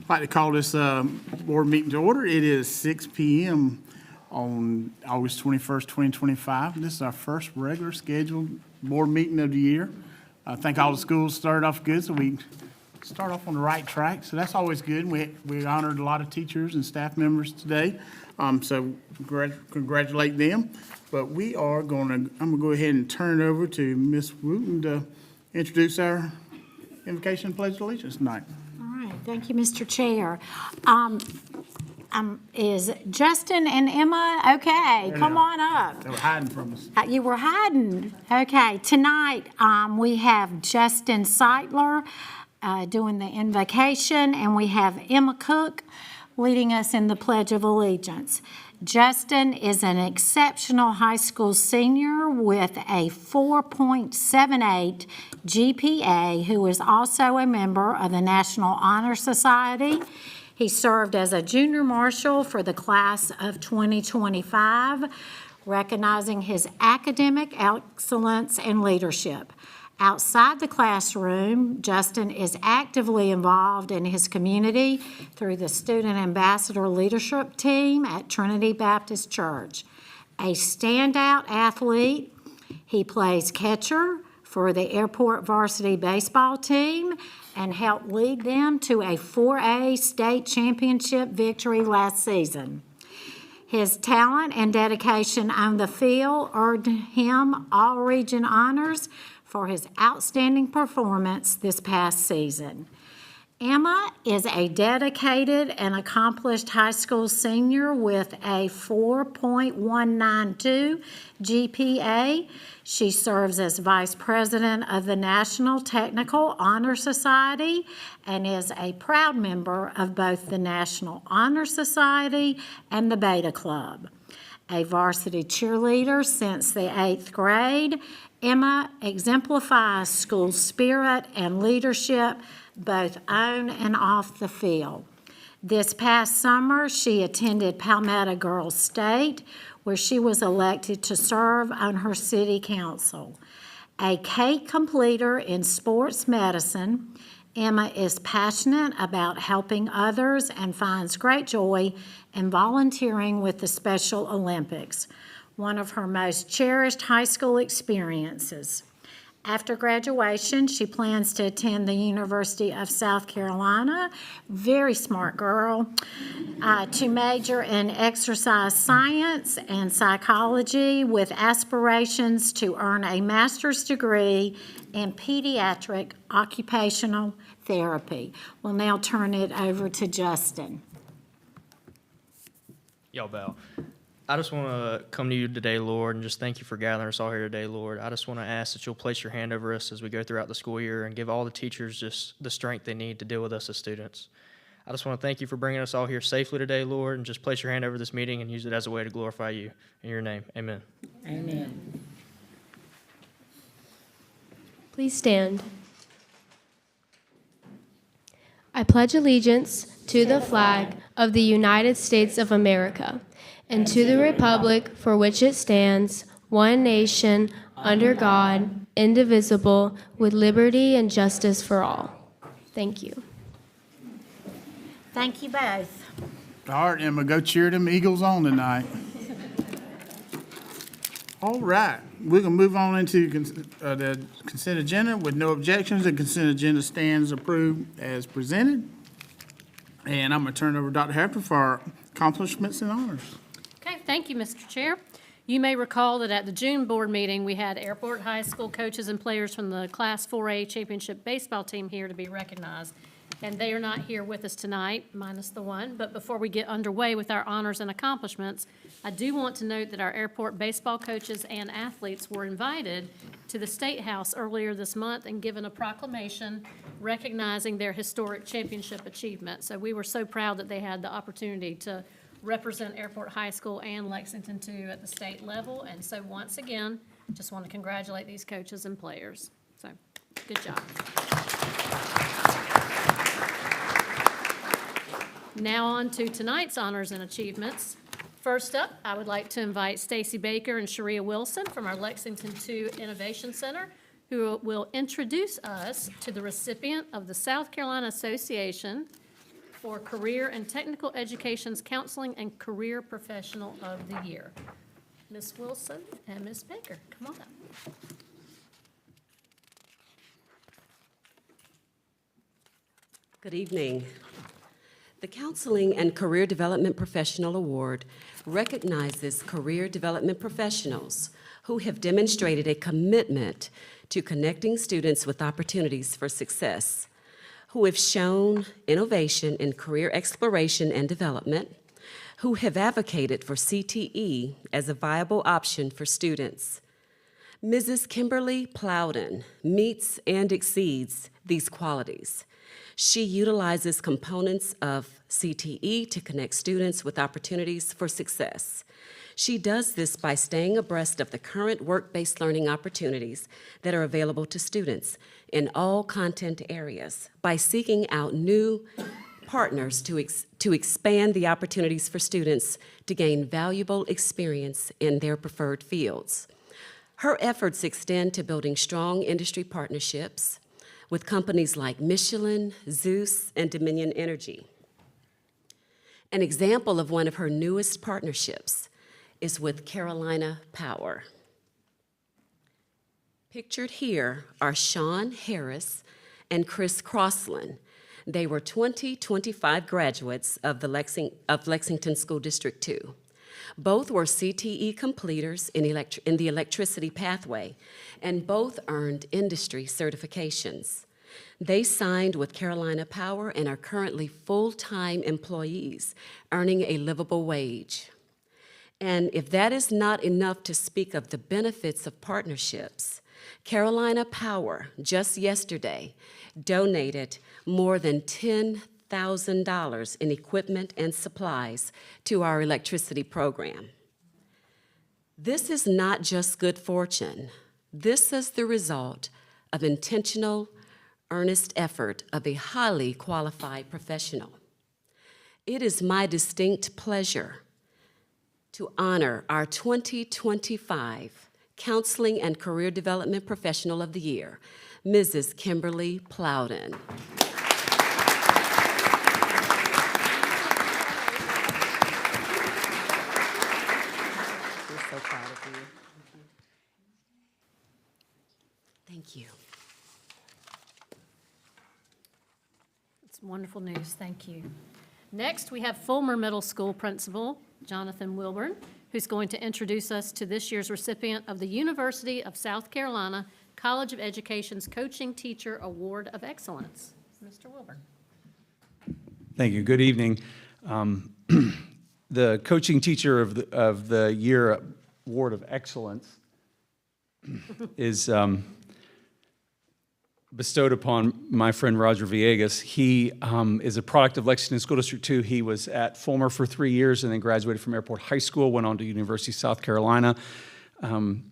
I'd like to call this board meeting to order. It is 6 p.m. on August 21st, 2025. This is our first regular scheduled board meeting of the year. I think all the schools started off good, so we start off on the right track. So that's always good. We honored a lot of teachers and staff members today, so congratulate them. But I'm going to go ahead and turn it over to Ms. Wooten to introduce our invocation and pledge of allegiance tonight. All right, thank you, Mr. Chair. Is Justin and Emma okay? Come on up. They were hiding from us. You were hiding. Okay, tonight we have Justin Seitler doing the invocation, and we have Emma Cook leading us in the Pledge of Allegiance. Justin is an exceptional high school senior with a 4.78 GPA who is also a member of the National Honor Society. He served as a junior marshal for the class of 2025, recognizing his academic excellence and leadership. Outside the classroom, Justin is actively involved in his community through the Student Ambassador Leadership Team at Trinity Baptist Church. A standout athlete, he plays catcher for the airport varsity baseball team and helped lead them to a 4A state championship victory last season. His talent and dedication on the field earned him all-region honors for his outstanding performance this past season. Emma is a dedicated and accomplished high school senior with a 4.192 GPA. She serves as Vice President of the National Technical Honor Society and is a proud member of both the National Honor Society and the Beta Club. A varsity cheerleader since the 8th grade, Emma exemplifies school spirit and leadership both on and off the field. This past summer, she attended Palmetto Girls State, where she was elected to serve on her city council. A CATE completer in sports medicine, Emma is passionate about helping others and finds great joy in volunteering with the Special Olympics, one of her most cherished high school experiences. After graduation, she plans to attend the University of South Carolina, very smart girl, to major in exercise science and psychology with aspirations to earn a master's degree in pediatric occupational therapy. We'll now turn it over to Justin. Y'all bow. I just want to come to you today, Lord, and just thank you for gathering us all here today, Lord. I just want to ask that you'll place your hand over us as we go throughout the school year and give all the teachers just the strength they need to deal with us as students. I just want to thank you for bringing us all here safely today, Lord, and just place your hand over this meeting and use it as a way to glorify you. In your name, amen. Amen. Please stand. I pledge allegiance to the flag of the United States of America and to the republic for which it stands, one nation, under God, indivisible, with liberty and justice for all. Thank you. Thank you both. All right, Emma, go cheer them Eagles on tonight. All right, we're going to move on into the consent agenda. With no objections, the consent agenda stands approved as presented. And I'm going to turn it over to Dr. Hafner for our accomplishments and honors. Okay, thank you, Mr. Chair. You may recall that at the June board meeting, we had Airport High School coaches and players from the Class 4A championship baseball team here to be recognized. And they are not here with us tonight, minus the one. But before we get underway with our honors and accomplishments, I do want to note that our airport baseball coaches and athletes were invited to the State House earlier this month and given a proclamation recognizing their historic championship achievement. So we were so proud that they had the opportunity to represent Airport High School and LexingtonTwo at the state level. And so once again, just want to congratulate these coaches and players. So good job. Now on to tonight's honors and achievements. First up, I would like to invite Stacy Baker and Sharia Wilson from our LexingtonTwo Innovation Center, who will introduce us to the recipient of the South Carolina Association for Career and Technical Education's Counseling and Career Professional of the Year. Ms. Wilson and Ms. Baker, come on up. Good evening. The Counseling and Career Development Professional Award recognizes career development professionals who have demonstrated a commitment to connecting students with opportunities for success, who have shown innovation in career exploration and development, who have advocated for CTE as a viable option for students. Mrs. Kimberly Plowden meets and exceeds these qualities. She utilizes components of CTE to connect students with opportunities for success. She does this by staying abreast of the current work-based learning opportunities that are available to students in all content areas, by seeking out new partners to expand the opportunities for students to gain valuable experience in their preferred fields. Her efforts extend to building strong industry partnerships with companies like Michelin, Zeus, and Dominion Energy. An example of one of her newest partnerships is with Carolina Power. Pictured here are Sean Harris and Chris Crossland. They were 2025 graduates of Lexington School District 2. Both were CTE completers in the electricity pathway, and both earned industry certifications. They signed with Carolina Power and are currently full-time employees, earning a livable wage. And if that is not enough to speak of the benefits of partnerships, Carolina Power just yesterday donated more than $10,000 in equipment and supplies to our electricity program. This is not just good fortune. This is the result of intentional, earnest effort of a highly qualified professional. It is my distinct pleasure to honor our 2025 Counseling and Career Development Professional of the Year, Mrs. Kimberly Plowden. We're so proud of you. Thank you. It's wonderful news, thank you. Next, we have Fulmer Middle School Principal Jonathan Wilburn, who's going to introduce us to this year's recipient of the University of South Carolina College of Education's Coaching Teacher Award of Excellence. Mr. Wilburn. Thank you. Good evening. The Coaching Teacher of the Year Award of Excellence is bestowed upon my friend Roger Villegas. He is a product of Lexington School District 2. He was at Fulmer for 3 years and then graduated from Airport High School, went on to University of South Carolina,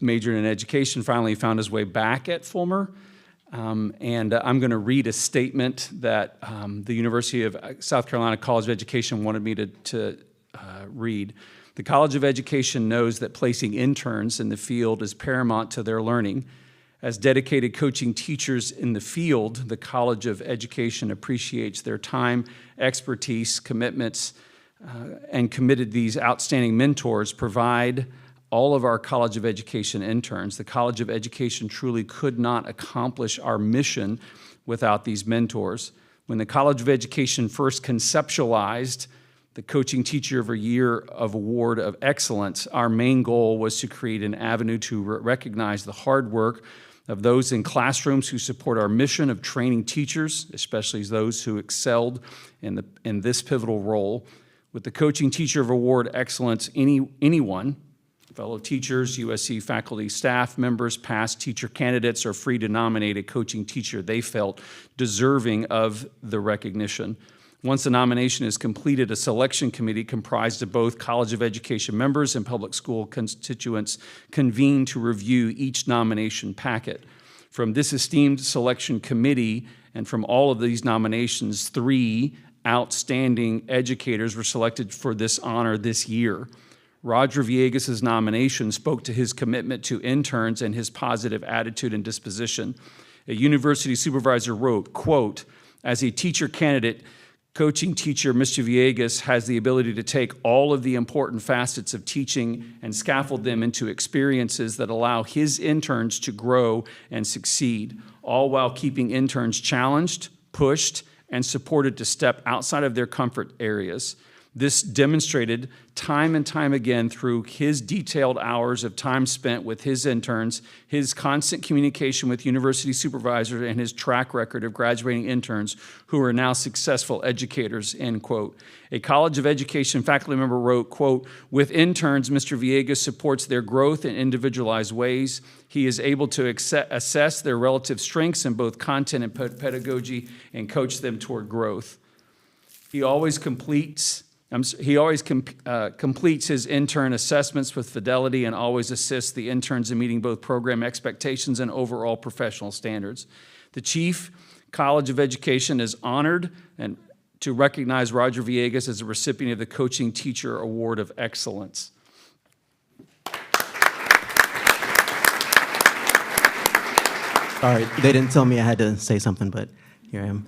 majored in education, finally found his way back at Fulmer. And I'm going to read a statement that the University of South Carolina College of Education wanted me to read. The College of Education knows that placing interns in the field is paramount to their learning. As dedicated coaching teachers in the field, the College of Education appreciates their time, expertise, commitments, and committed these outstanding mentors provide all of our College of Education interns. The College of Education truly could not accomplish our mission without these mentors. When the College of Education first conceptualized the Coaching Teacher of the Year of Award of Excellence, our main goal was to create an avenue to recognize the hard work of those in classrooms who support our mission of training teachers, especially those who excelled in this pivotal role. With the Coaching Teacher of Award Excellence, anyone, fellow teachers, USC faculty, staff members, past teacher candidates are free to nominate a coaching teacher they felt deserving of the recognition. Once the nomination is completed, a selection committee comprised of both College of Education members and public school constituents convene to review each nomination packet. From this esteemed selection committee and from all of these nominations, 3 outstanding educators were selected for this honor this year. Roger Villegas' nomination spoke to his commitment to interns and his positive attitude and disposition. A university supervisor wrote, quote, "As a teacher candidate, coaching teacher, Mr. Villegas, has the ability to take all of the important facets of teaching and scaffold them into experiences that allow his interns to grow and succeed, all while keeping interns challenged, pushed, and supported to step outside of their comfort areas. This demonstrated time and time again through his detailed hours of time spent with his interns, his constant communication with university supervisors, and his track record of graduating interns who are now successful educators, end quote. A College of Education faculty member wrote, quote, "With interns, Mr. Villegas supports their growth in individualized ways. He is able to assess their relative strengths in both content and pedagogy and coach them toward growth. He always completes his intern assessments with fidelity and always assists the interns in meeting both program expectations and overall professional standards. The Chief College of Education is honored and to recognize Roger Villegas as a recipient of the Coaching Teacher Award of Excellence." Sorry, they didn't tell me I had to say something, but here I am.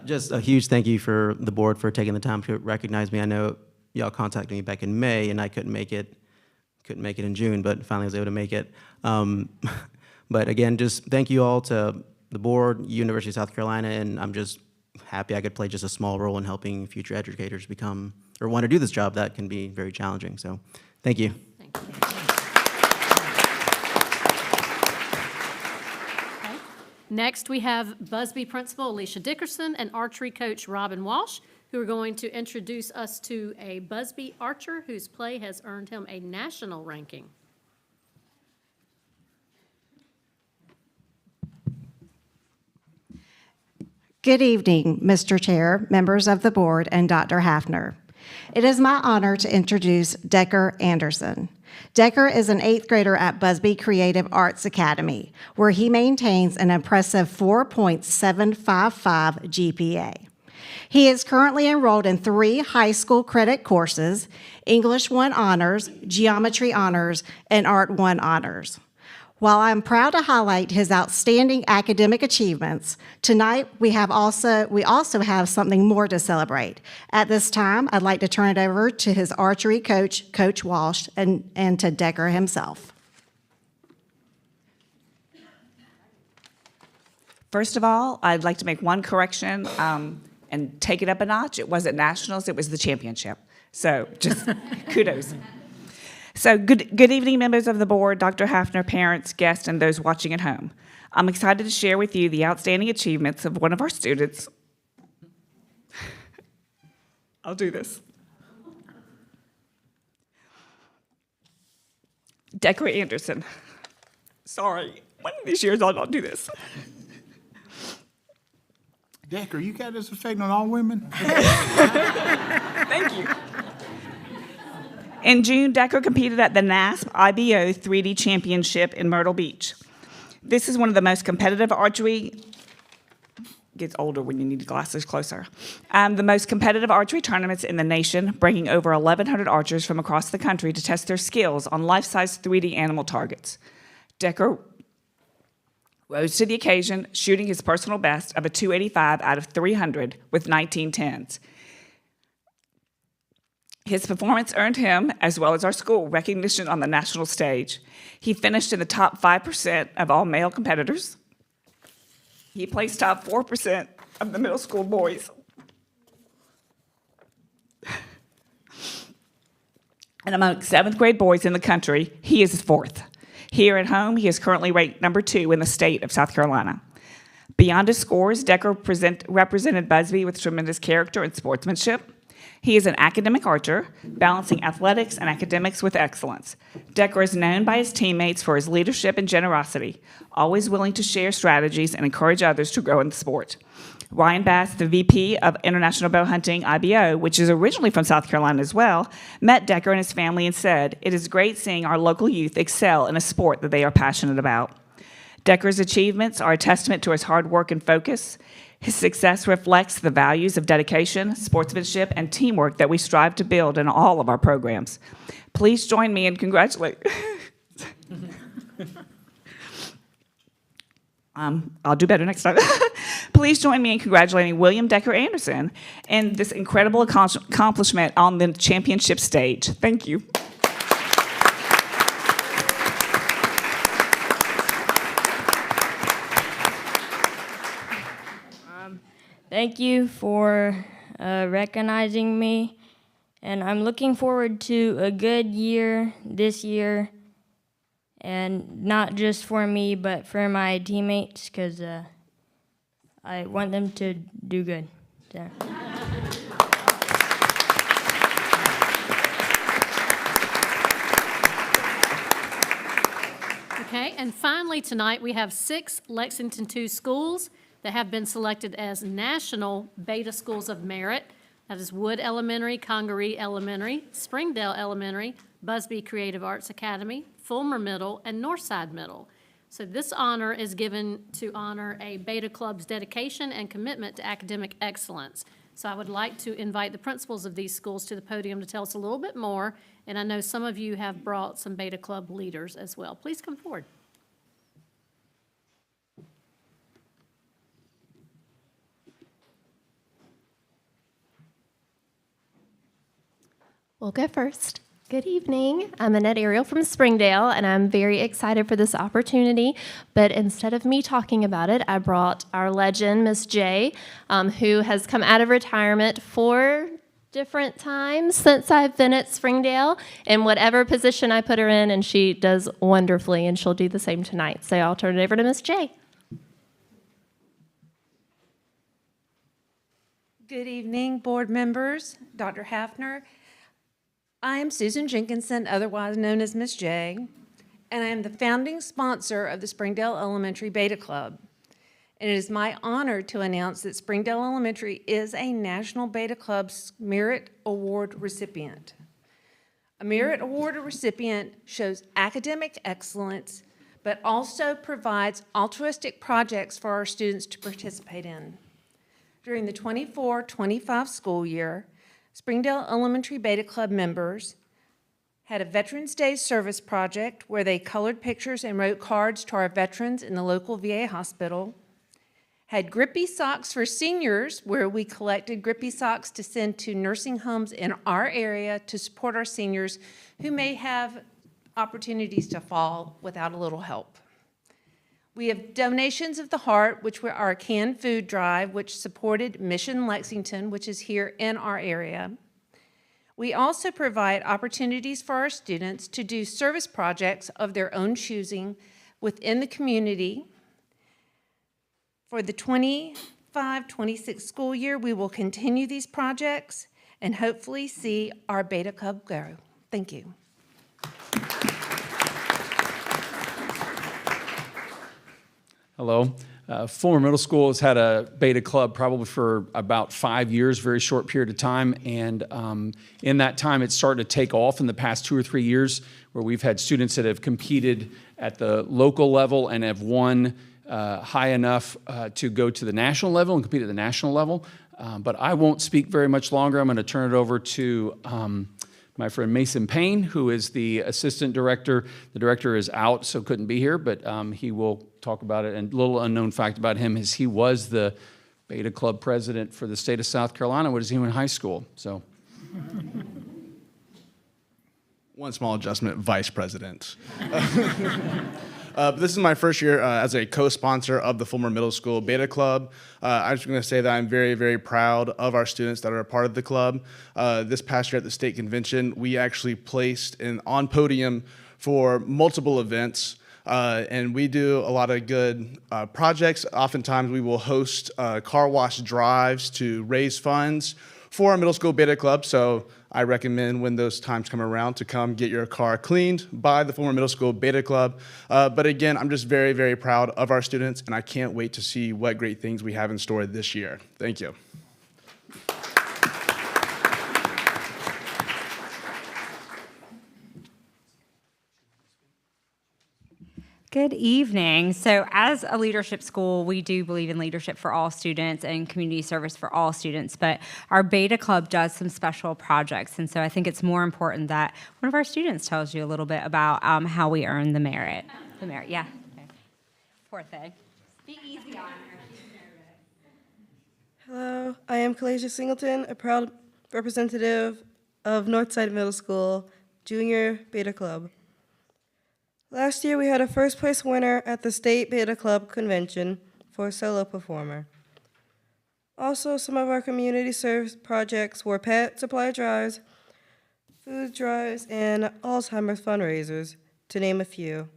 Just a huge thank you for the board for taking the time to recognize me. I know y'all contacted me back in May, and I couldn't make it in June, but finally was able to make it. But again, just thank you all to the board, University of South Carolina, and I'm just happy I could play just a small role in helping future educators become, or want to do this job that can be very challenging. So thank you. Thank you. Okay. Next, we have Busby Principal Alicia Dickerson and archery coach Robin Walsh, who are going to introduce us to a Busby archer whose play has earned him a national ranking. Good evening, Mr. Chair, members of the board, and Dr. Hafner. It is my honor to introduce Decker Anderson. Decker is an 8th grader at Busby Creative Arts Academy, where he maintains an impressive 4.755 GPA. He is currently enrolled in 3 high school credit courses: English 1 Honors, Geometry Honors, and Art 1 Honors. While I'm proud to highlight his outstanding academic achievements, tonight we also have something more to celebrate. At this time, I'd like to turn it over to his archery coach, Coach Walsh, and to Decker himself. First of all, I'd like to make one correction and take it up a notch. It wasn't nationals, it was the championship. So just kudos. So good evening, members of the board, Dr. Hafner, parents, guests, and those watching at home. I'm excited to share with you the outstanding achievements of one of our students. I'll do this. Decker Anderson. Sorry, one of these years I'll not do this. Decker, you got this effect on all women? Thank you. In June, Decker competed at the NASP IBO 3D Championship in Myrtle Beach. This is one of the most competitive archery, gets older when you need glasses closer, the most competitive archery tournaments in the nation, bringing over 1,100 archers from across the country to test their skills on life-size 3D animal targets. Decker rose to the occasion, shooting his personal best of a 285 out of 300 with 19 tens. His performance earned him, as well as our school, recognition on the national stage. He finished in the top 5% of all male competitors. He placed top 4% of the middle school boys. And among 7th grade boys in the country, he is 4th. Here at home, he is currently ranked number 2 in the state of South Carolina. Beyond his scores, Decker represented Busby with tremendous character and sportsmanship. He is an academic archer, balancing athletics and academics with excellence. Decker is known by his teammates for his leadership and generosity, always willing to share strategies and encourage others to grow in the sport. Ryan Bass, the VP of International Bow Hunting, IBO, which is originally from South Carolina as well, met Decker and his family and said, "It is great seeing our local youth excel in a sport that they are passionate about." Decker's achievements are a testament to his hard work and focus. His success reflects the values of dedication, sportsmanship, and teamwork that we strive to build in all of our programs. Please join me in congratulating. I'll do better next time. please join me in congratulating William Decker Anderson and this incredible accomplishment on the championship stage. Thank you. Thank you for recognizing me, and I'm looking forward to a good year this year, and not just for me, but for my teammates, because I want them to do good. So. Okay, and finally tonight, we have 6 Lexington2 schools that have been selected as National Beta Schools of Merit. That is Wood Elementary, Congaree Elementary, Springdale Elementary, Busby Creative Arts Academy, Fulmer Middle, and Northside Middle. So this honor is given to honor a Beta Club's dedication and commitment to academic excellence. So I would like to invite the principals of these schools to the podium to tell us a little bit more, and I know some of you have brought some Beta Club leaders as well. Please come forward. We'll go first. Good evening. I'm Annette Ariel from Springdale, and I'm very excited for this opportunity. But instead of me talking about it, I brought our legend, Miss J, who has come out of retirement 4 different times since I've been at Springdale, in whatever position I put her in, and she does wonderfully, and she'll do the same tonight. So I'll turn it over to Miss J. Good evening, board members, Dr. Hafner. I am Susan Jenkinson, otherwise known as Miss J, and I am the founding sponsor of the Springdale Elementary Beta Club. And it is my honor to announce that Springdale Elementary is a National Beta Club's Merit Award recipient. A Merit Award recipient shows academic excellence, but also provides altruistic projects for our students to participate in. During the 24-25 school year, Springdale Elementary Beta Club members had a Veterans Day service project where they colored pictures and wrote cards to our veterans in the local VA hospital, had Grippy Socks for seniors where we collected Grippy Socks to send to nursing homes in our area to support our seniors who may have opportunities to fall without a little help. We have Donations of the Heart, which were our canned food drive, which supported Mission Lexington, which is here in our area. We also provide opportunities for our students to do service projects of their own choosing within the community. For the 25-26 school year, we will continue these projects and hopefully see our Beta Club grow. Thank you. Hello. Fulmer Middle School has had a Beta Club probably for about 5 years, very short period of time. And in that time, it's started to take off in the past 2 or 3 years, where we've had students that have competed at the local level and have won high enough to go to the national level and compete at the national level. But I won't speak very much longer. I'm going to turn it over to my friend Mason Payne, who is the assistant director. The director is out, so couldn't be here, but he will talk about it. And a little unknown fact about him is he was the Beta Club president for the state of South Carolina when he was in high school. So, one small adjustment, vice president. This is my first year as a co-sponsor of the Fulmer Middle School Beta Club. I'm just going to say that I'm very, very proud of our students that are a part of the club. This past year at the state convention, we actually placed on podium for multiple events. And we do a lot of good projects. Oftentimes we will host car wash drives to raise funds for our middle school Beta Club. So I recommend when those times come around to come get your car cleaned by the Fulmer Middle School Beta Club. But again, I'm just very, very proud of our students, and I can't wait to see what great things we have in store this year. Thank you. Good evening. So as a leadership school, we do believe in leadership for all students and community service for all students, but our Beta Club does some special projects, and so I think it's more important that one of our students tells you a little bit about how we earn the merit. The merit, yeah. Okay. Poor thing. Be easy on her. She's nervous. Hello, I am Kalasia Singleton, a proud representative of Northside Middle School Junior Beta Club. Last year, we had a first place winner at the State Beta Club Convention for a solo performer. Also, some of our community service projects were pet supply drives, food drives, and Alzheimer's fundraisers, to name a few.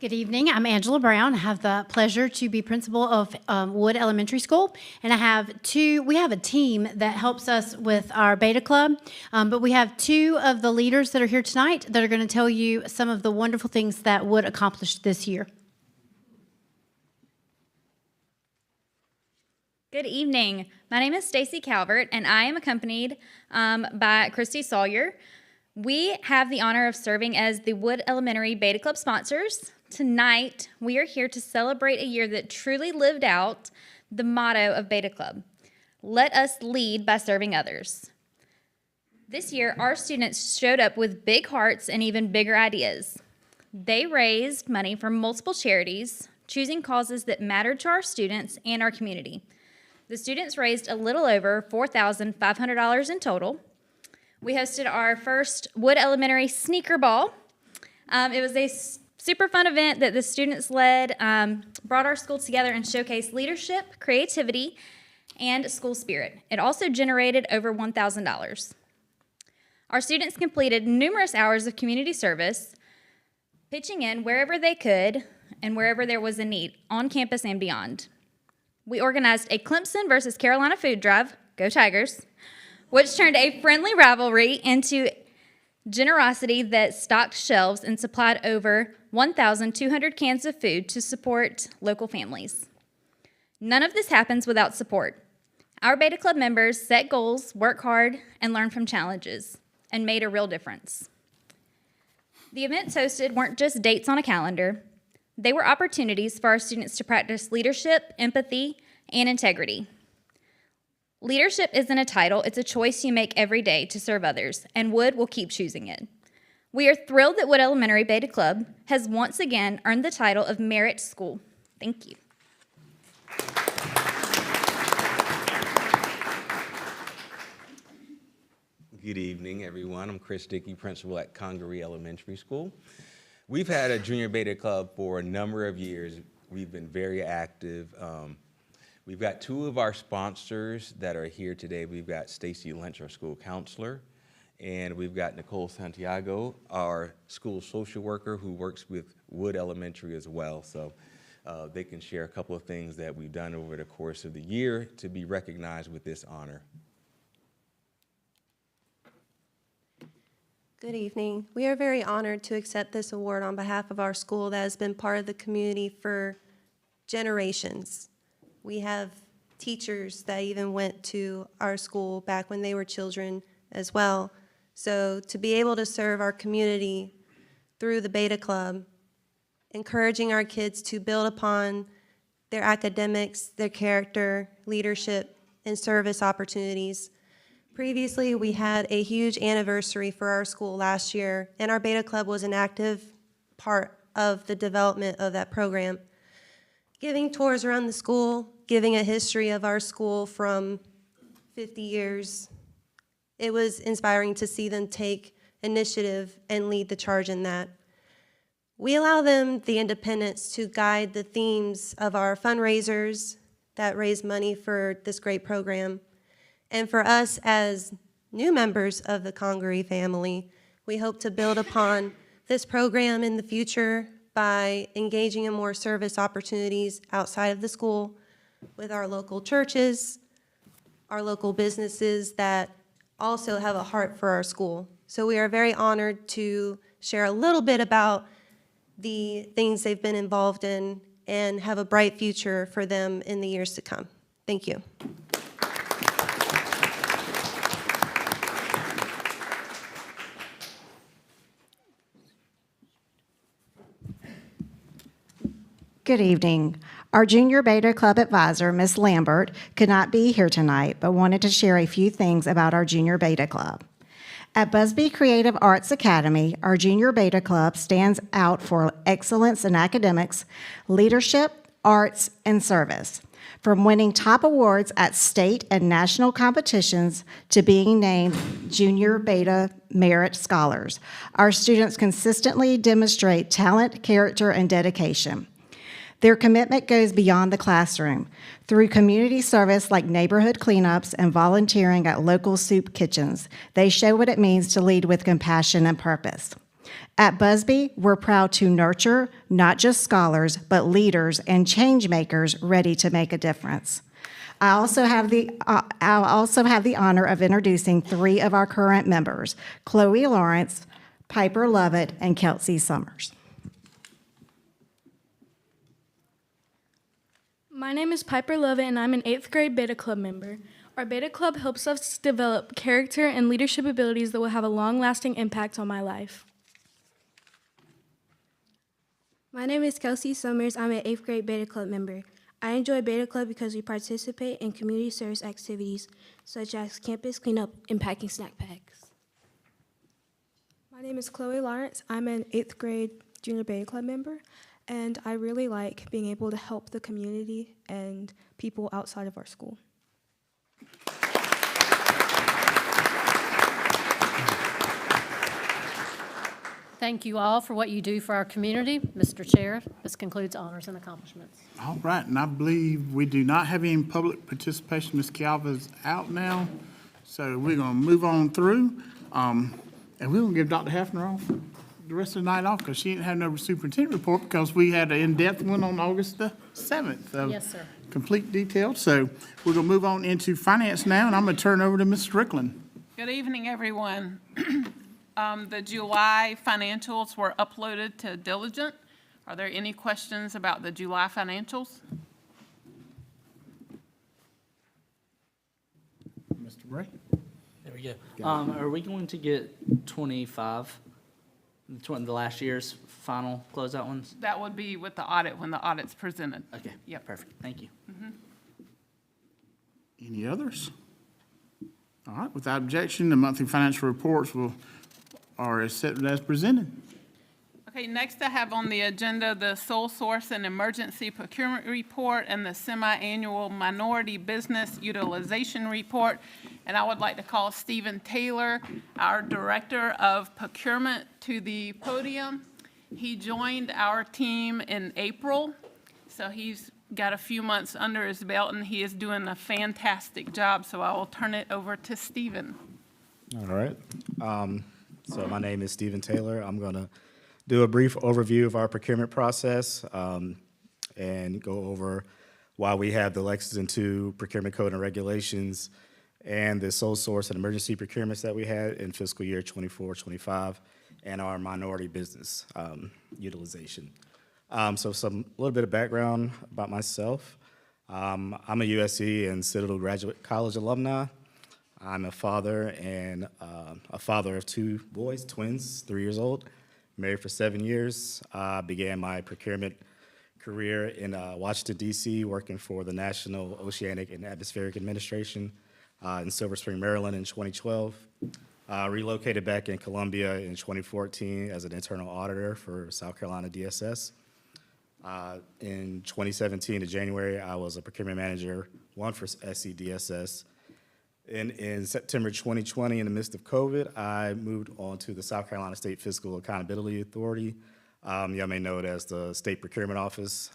Good evening. I'm Angela Brown. I have the pleasure to be principal of Wood Elementary School, and we have a team that helps us with our Beta Club, but we have two of the leaders that are here tonight that are going to tell you some of the wonderful things that Wood accomplished this year. Good evening. My name is Stacy Calvert, and I am accompanied by Christy Sawyer. We have the honor of serving as the Wood Elementary Beta Club sponsors. Tonight, we are here to celebrate a year that truly lived out the motto of Beta Club: let us lead by serving others. This year, our students showed up with big hearts and even bigger ideas. They raised money for multiple charities, choosing causes that mattered to our students and our community. The students raised a little over $4,500 in total. We hosted our first Wood Elementary Sneaker Ball. It was a super fun event that the students led, brought our school together and showcased leadership, creativity, and school spirit. It also generated over $1,000. Our students completed numerous hours of community service, pitching in wherever they could and wherever there was a need, on campus and beyond. We organized a Clemson versus Carolina food drive, go Tigers, which turned a friendly rivalry into generosity that stocked shelves and supplied over 1,200 cans of food to support local families. None of this happens without support. Our Beta Club members set goals, work hard, and learn from challenges, and made a real difference. The events hosted weren't just dates on a calendar. They were opportunities for our students to practice leadership, empathy, and integrity. Leadership isn't a title, it's a choice you make every day to serve others, and Wood will keep choosing it. We are thrilled that Wood Elementary Beta Club has once again earned the title of Merit School. Thank you. Good evening, everyone. I'm Chris Dickey, principal at Congaree Elementary School. We've had a Junior Beta Club for a number of years. We've been very active. We've got two of our sponsors that are here today. We've got Stacy Lynch, our school counselor, and we've got Nicole Santiago, our school social worker who works with Wood Elementary as well. So they can share a couple of things that we've done over the course of the year to be recognized with this honor. Good evening. We are very honored to accept this award on behalf of our school that has been part of the community for generations. We have teachers that even went to our school back when they were children as well. So to be able to serve our community through the Beta Club, encouraging our kids to build upon their academics, their character, leadership, and service opportunities. Previously, we had a huge anniversary for our school last year, and our Beta Club was an active part of the development of that program. Giving tours around the school, giving a history of our school from 50 years, it was inspiring to see them take initiative and lead the charge in that. We allow them the independence to guide the themes of our fundraisers that raise money for this great program. And for us as new members of the Congaree family, we hope to build upon this program in the future by engaging in more service opportunities outside of the school with our local churches, our local businesses that also have a heart for our school. So we are very honored to share a little bit about the things they've been involved in and have a bright future for them in the years to come. Thank you. Good evening. Our Junior Beta Club advisor, Ms. Lambert, could not be here tonight, but wanted to share a few things about our Junior Beta Club. At Busby Creative Arts Academy, our Junior Beta Club stands out for excellence in academics, leadership, arts, and service. From winning top awards at state and national competitions to being named Junior Beta Merit Scholars, our students consistently demonstrate talent, character, and dedication. Their commitment goes beyond the classroom. Through community service like neighborhood cleanups and volunteering at local soup kitchens, they show what it means to lead with compassion and purpose. At Busby, we're proud to nurture not just scholars, but leaders and change makers ready to make a difference. I'll also have the honor of introducing 3 of our current members, Chloe Lawrence, Piper Lovett, and Kelsey Summers. My name is Piper Lovett, and I'm an 8th grade Beta Club member. Our Beta Club helps us develop character and leadership abilities that will have a long-lasting impact on my life. My name is Kelsey Summers. I'm an 8th grade Beta Club member. I enjoy Beta Club because we participate in community service activities such as campus cleanup and packing snack packs. My name is Chloe Lawrence. I'm an 8th grade Junior Beta Club member, and I really like being able to help the community and people outside of our school. Thank you all for what you do for our community. Mr. Chair, this concludes honors and accomplishments. All right, and I believe we do not have any public participation. Ms. Calva's out now, so we're going to move on through. And we're going to give Dr. Hafner off the rest of the night off because she didn't have no superintendent report because we had an in-depth one on August the 7th. Of Yes, sir. Complete detail. So we're going to move on into finance now, and I'm going to turn over to Ms. Strickland. Good evening, everyone. The July financials were uploaded to Diligent. Are there any questions about the July financials? Mr. Bray? There we go. Are we going to get 25, the last year's final closeout ones? That would be with the audit when the audit's presented. Okay, Yep. perfect. Thank you. Any others? All right, without objection, the monthly financial reports are accepted as presented. Okay, next I have on the agenda the sole source and emergency procurement report and the semi-annual minority business utilization report. And I would like to call Stephen Taylor, our Director of Procurement, to the podium. He joined our team in April, so he's got a few months under his belt and he is doing a fantastic job. So I will turn it over to Stephen. All right. So my name is Stephen Taylor. I'm going to do a brief overview of our procurement process and go over why we have the LexingtonTwo procurement code and regulations and the sole source and emergency procurements that we had in fiscal year 24-25 and our minority business utilization. So a little bit of background about myself. I'm a USC and Citadel Graduate College alumni. I'm a father and a father of 2 boys, twins, 3 years old, married for 7 years. I began my procurement career in Washington, D.C., working for the National Oceanic and Atmospheric Administration in Silver Spring, Maryland in 2012. Relocated back in Columbia in 2014 as an internal auditor for South Carolina DSS. In 2017 to January, I was a procurement manager, one for SCDSS. In September 2020, in the midst of COVID, I moved on to the South Carolina State Fiscal Accountability Authority. Y'all may know it as the State Procurement Office.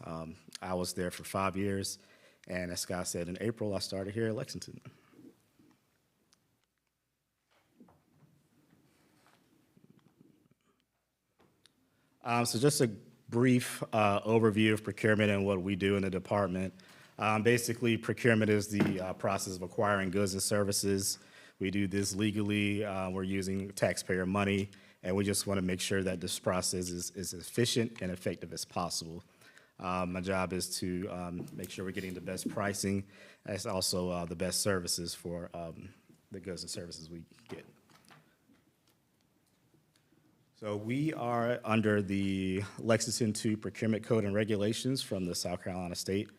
I was there for 5 years, and as Scott said, in April, I started here at Lexington. So just a brief overview of procurement and what we do in the department. Basically, procurement is the process of acquiring goods and services. We do this legally. We're using taxpayer money, and we just want to make sure that this process is as efficient and effective as possible. My job is to make sure we're getting the best pricing, as also the best services for the goods and services we get. So we are under the LexingtonTwo Procurement Code and Regulations from the South Carolina State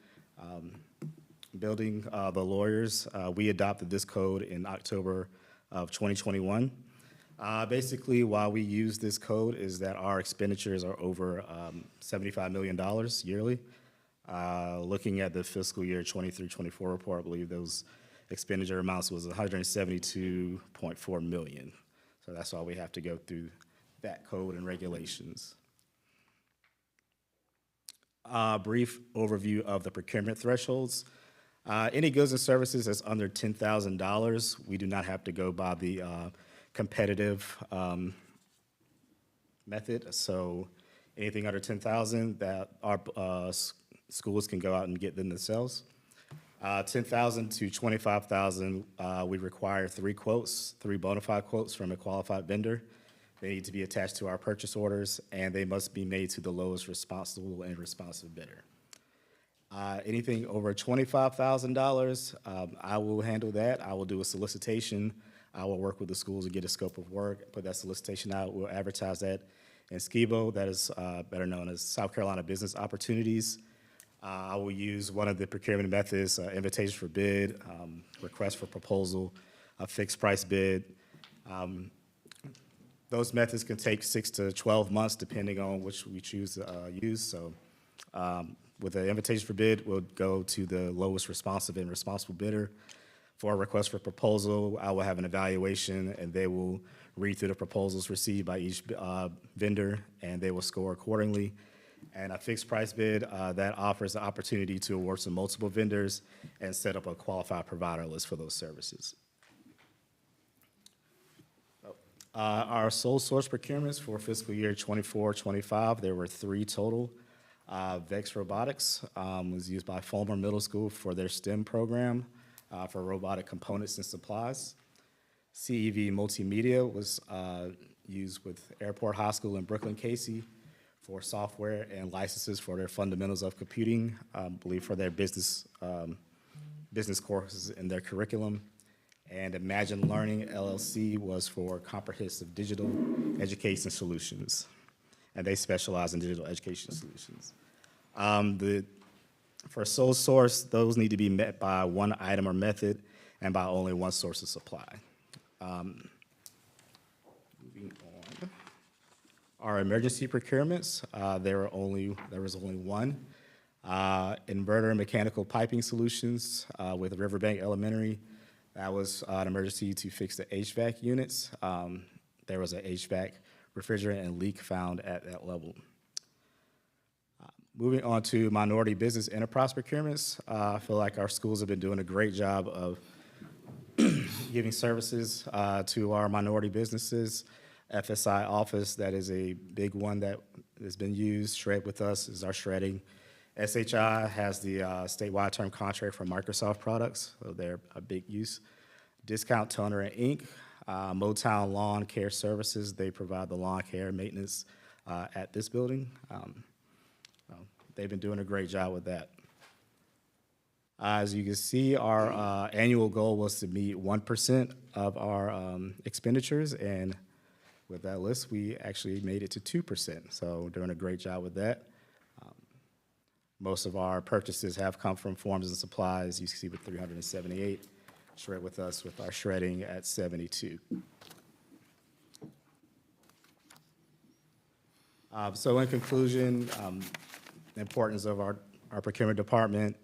Building. The lawyers, we adopted this code in October of 2021. Basically, why we use this code is that our expenditures are over $75 million yearly. Looking at the fiscal year 23-24 report, I believe those expenditure amounts was $172.4 million. So that's why we have to go through that code and regulations. Brief overview of the procurement thresholds. Any goods and services that's under $10,000, we do not have to go by the competitive method. So anything under $10,000 that our schools can go out and get them themselves. $10,000 to $25,000, we require 3 quotes, 3 bona fide quotes from a qualified vendor. They need to be attached to our purchase orders, and they must be made to the lowest responsible and responsive bidder. Anything over $25,000, I will handle that. I will do a solicitation. I will work with the schools to get a scope of work, put that solicitation out. We'll advertise that in SCIBO, that is better known as South Carolina Business Opportunities. I will use one of the procurement methods, invitation for bid, request for proposal, a fixed price bid. Those methods can take 6 to 12 months depending on which we choose to use. So with an invitation for bid, we'll go to the lowest responsive and responsible bidder. For a request for proposal, I will have an evaluation, and they will read through the proposals received by each vendor, and they will score accordingly. And a fixed price bid, that offers the opportunity to award to multiple vendors and set up a qualified provider list for those services. Our sole source procurements for fiscal year 24-25, there were 3 total. Vex Robotics was used by Fulmer Middle School for their STEM program for robotic components and supplies. CEV Multimedia was used with Airport High School in Brooklyn Casey for software and licenses for their fundamentals of computing, I believe for their business courses in their curriculum. And Imagine Learning LLC was for comprehensive digital education solutions. And they specialize in digital education solutions. For sole source, those need to be met by 1 item or method and by only 1 source of supply. Moving on. Our emergency procurements, there was only 1. Inverter mechanical piping solutions with Riverbank Elementary. That was an emergency to fix the HVAC units. There was an HVAC refrigerant and leak found at that level. Moving on to minority business enterprise procurements, I feel like our schools have been doing a great job of giving services to our minority businesses. FSI Office, that is a big one that has been used. Shred with Us is our shredding. SHI has the statewide term contract for Microsoft products, so they're a big use. Discount Toner and Ink, Motown Lawn Care Services, they provide the lawn care maintenance at this building. They've been doing a great job with that. As you can see, our annual goal was to meet 1% of our expenditures, and with that list, we actually made it to 2%, so we're doing a great job with that. Most of our purchases have come from forms and supplies. You can see with 378, Shred with Us with our shredding at 72. So in conclusion, the importance of our procurement department.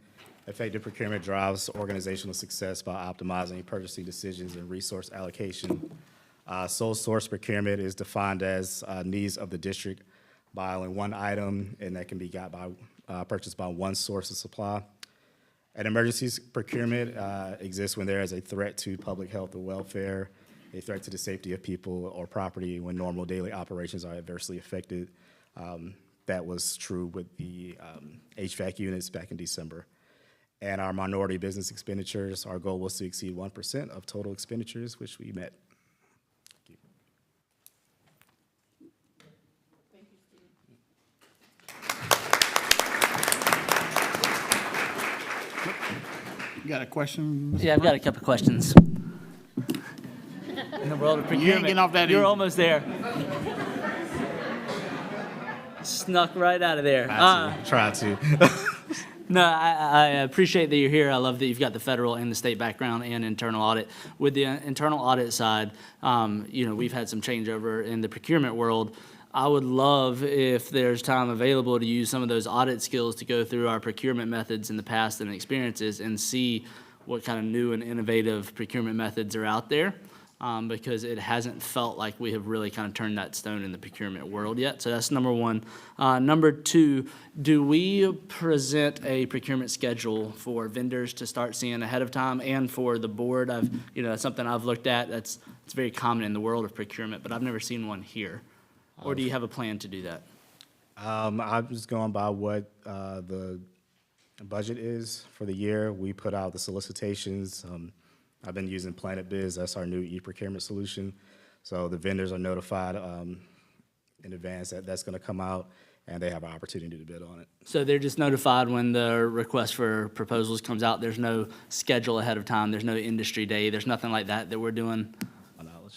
Effective procurement drives organizational success by optimizing purchasing decisions and resource allocation. Sole source procurement is defined as needs of the district by only 1 item, and that can be got by purchased by 1 source of supply. An emergency procurement exists when there is a threat to public health or welfare, a threat to the safety of people or property, when normal daily operations are adversely affected. That was true with the HVAC units back in December. And our minority business expenditures, our goal was to exceed 1% of total expenditures, which we met. You got a question? Yeah, I've got a couple questions. In the world of procurement, You ain't getting off that you're easy. almost there. Snuck right out of there. Try to. No, I appreciate that you're here. I love that you've got the federal and the state background and internal audit. With the internal audit side, we've had some changeover in the procurement world. I would love if there's time available to use some of those audit skills to go through our procurement methods in the past and experiences and see what kind of new and innovative procurement methods are out there. Because it hasn't felt like we have really kind of turned that stone in the procurement world yet. So that's number one. Number two, do we present a procurement schedule for vendors to start seeing ahead of time and for the board? That's something I've looked at. It's very common in the world of procurement, but I've never seen one here. Or do you have a plan to do that? I'm just going by what the budget is for the year. We put out the solicitations. I've been using Planet Biz. That's our new e-procurement solution. So the vendors are notified in advance that that's going to come out, and they have an opportunity to bid on it. So they're just notified when the request for proposals comes out. There's no schedule ahead of time. There's no industry day. There's nothing like that we're doing.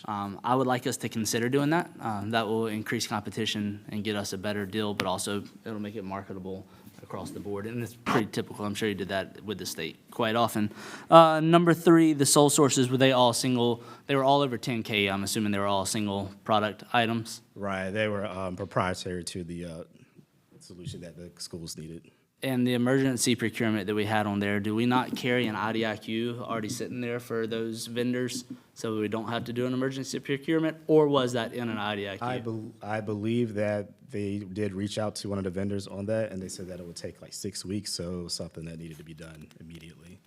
I would like us to consider doing that. That will increase competition and get us a better deal, but also it'll make it marketable across the board. And it's pretty typical. I'm sure you did that with the state quite often. Number three, the sole sources, were they all single? They were all over 10K. I'm assuming they were all single product items. Right. They were proprietary to the solution that the schools needed. And the emergency procurement that we had on there, do we not carry an IDIQ already sitting there for those vendors so we don't have to do an emergency procurement, or was that in an IDIQ? I believe that they did reach out to one of the vendors on that, and they said that it would take like 6 weeks, so it was something that needed to be done immediately.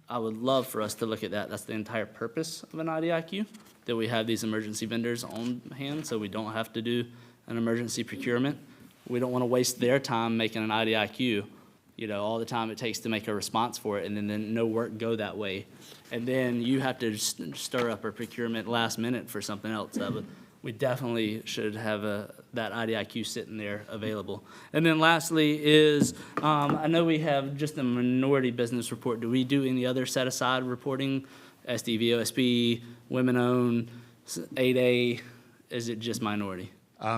I would love for us to look at that. That's the entire purpose of an IDIQ, that we have these emergency vendors on hand so we don't have to do an emergency procurement. We don't want to waste their time making an IDIQ, all the time it takes to make a response for it, and then no work go that way. And then you have to stir up a procurement last minute for something else. We definitely should have that IDIQ sitting there available. And then lastly is, I know we have just a minority business report. Do we do any other set-aside reporting? SDV, OSB, women-owned, 8A? Is it just minority?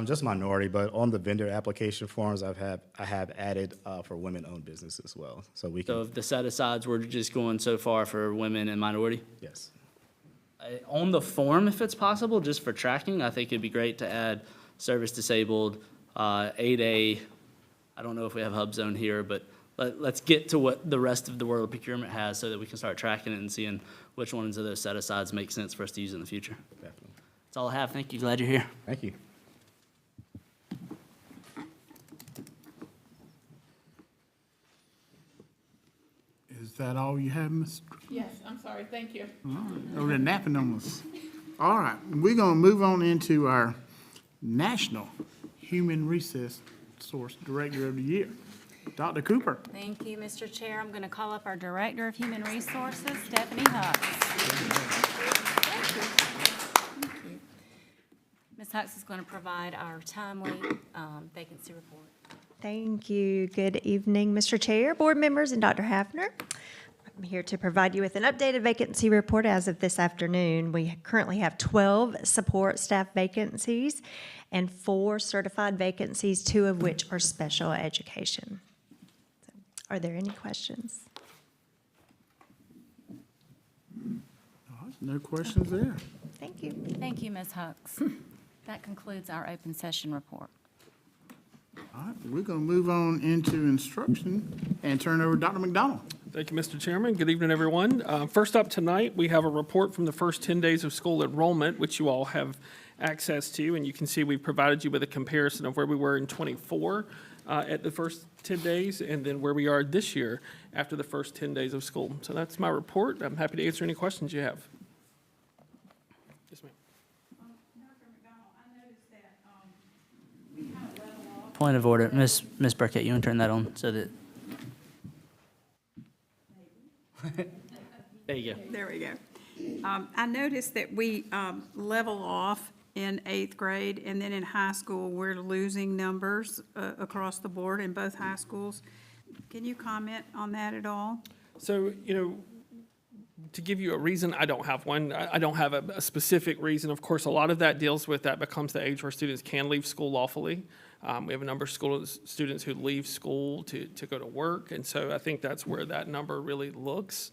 Just minority, but on the vendor application forms, I have added for women-owned business as well. So if the set-asides were just going so far for women and minority? Yes. On the form, if it's possible, just for tracking, I think it'd be great to add service disabled, 8A. I don't know if we have Hub Zone here, but let's get to what the rest of the world of procurement has so that we can start tracking it and seeing which ones of those set-asides make sense for us to use in the future. Definitely. That's all I have. Thank you. Glad you're here. Thank you. Is that all you have, Ms.? Yes, I'm sorry, thank you. All right, over there napping on us. All right, we're going to move on into our National Human Resource Director of the Year, Dr. Cooper. Thank you, Mr. Chair. I'm going to call up our Director of Human Resources, Stephanie Hux. Thank you. Ms. Hux is going to provide our timely vacancy report. Thank you. Good evening, Mr. Chair, board members, and Dr. Hafner. I'm here to provide you with an updated vacancy report as of this afternoon. We currently have 12 support staff vacancies and 4 certified vacancies, 2 of which are special education. So, are there any questions? No questions there. Thank you. Thank you, Ms. Hux. That concludes our open session report. All right, we're going to move on into instruction and turn over to Dr. McDonald. Thank you, Mr. Chairman. Good evening, everyone. First up tonight, we have a report from the first 10 days of school enrollment, which you all have access to, and you can see we provided you with a comparison of where we were in 24 at the first 10 days, and then where we are this year after the first 10 days of school. So that's my report. I'm happy to answer any questions you have. Yes, ma'am. Point of order. Ms. Burkett, you want to turn that on so that... There you go. There we go. I noticed that we level off in 8th grade, and then in high school, we're losing numbers across the board in both high schools. Can you comment on that at all? So, to give you a reason, I don't have one. I don't have a specific reason. Of course, a lot of that deals with that becomes the age where students can leave school lawfully. We have a number of students who leave school to go to work, and so I think that's where that number really looks.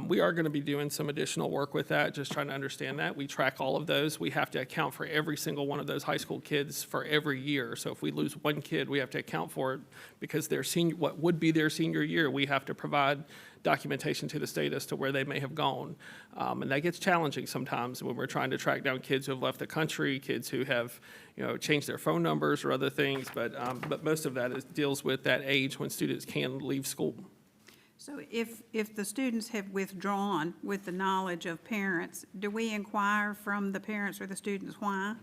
We are going to be doing some additional work with that, just trying to understand that. We track all of those. We have to account for every single one of those high school kids for every year. So if we lose one kid, we have to account for it because their what would be their senior year, we have to provide documentation to the state as to where they may have gone. And that gets challenging sometimes when we're trying to track down kids who have left the country, kids who have, changed their phone numbers or other things. But most of that deals with that age when students can leave school. So if the students have withdrawn with the knowledge of parents, do we inquire from the parents or the students why?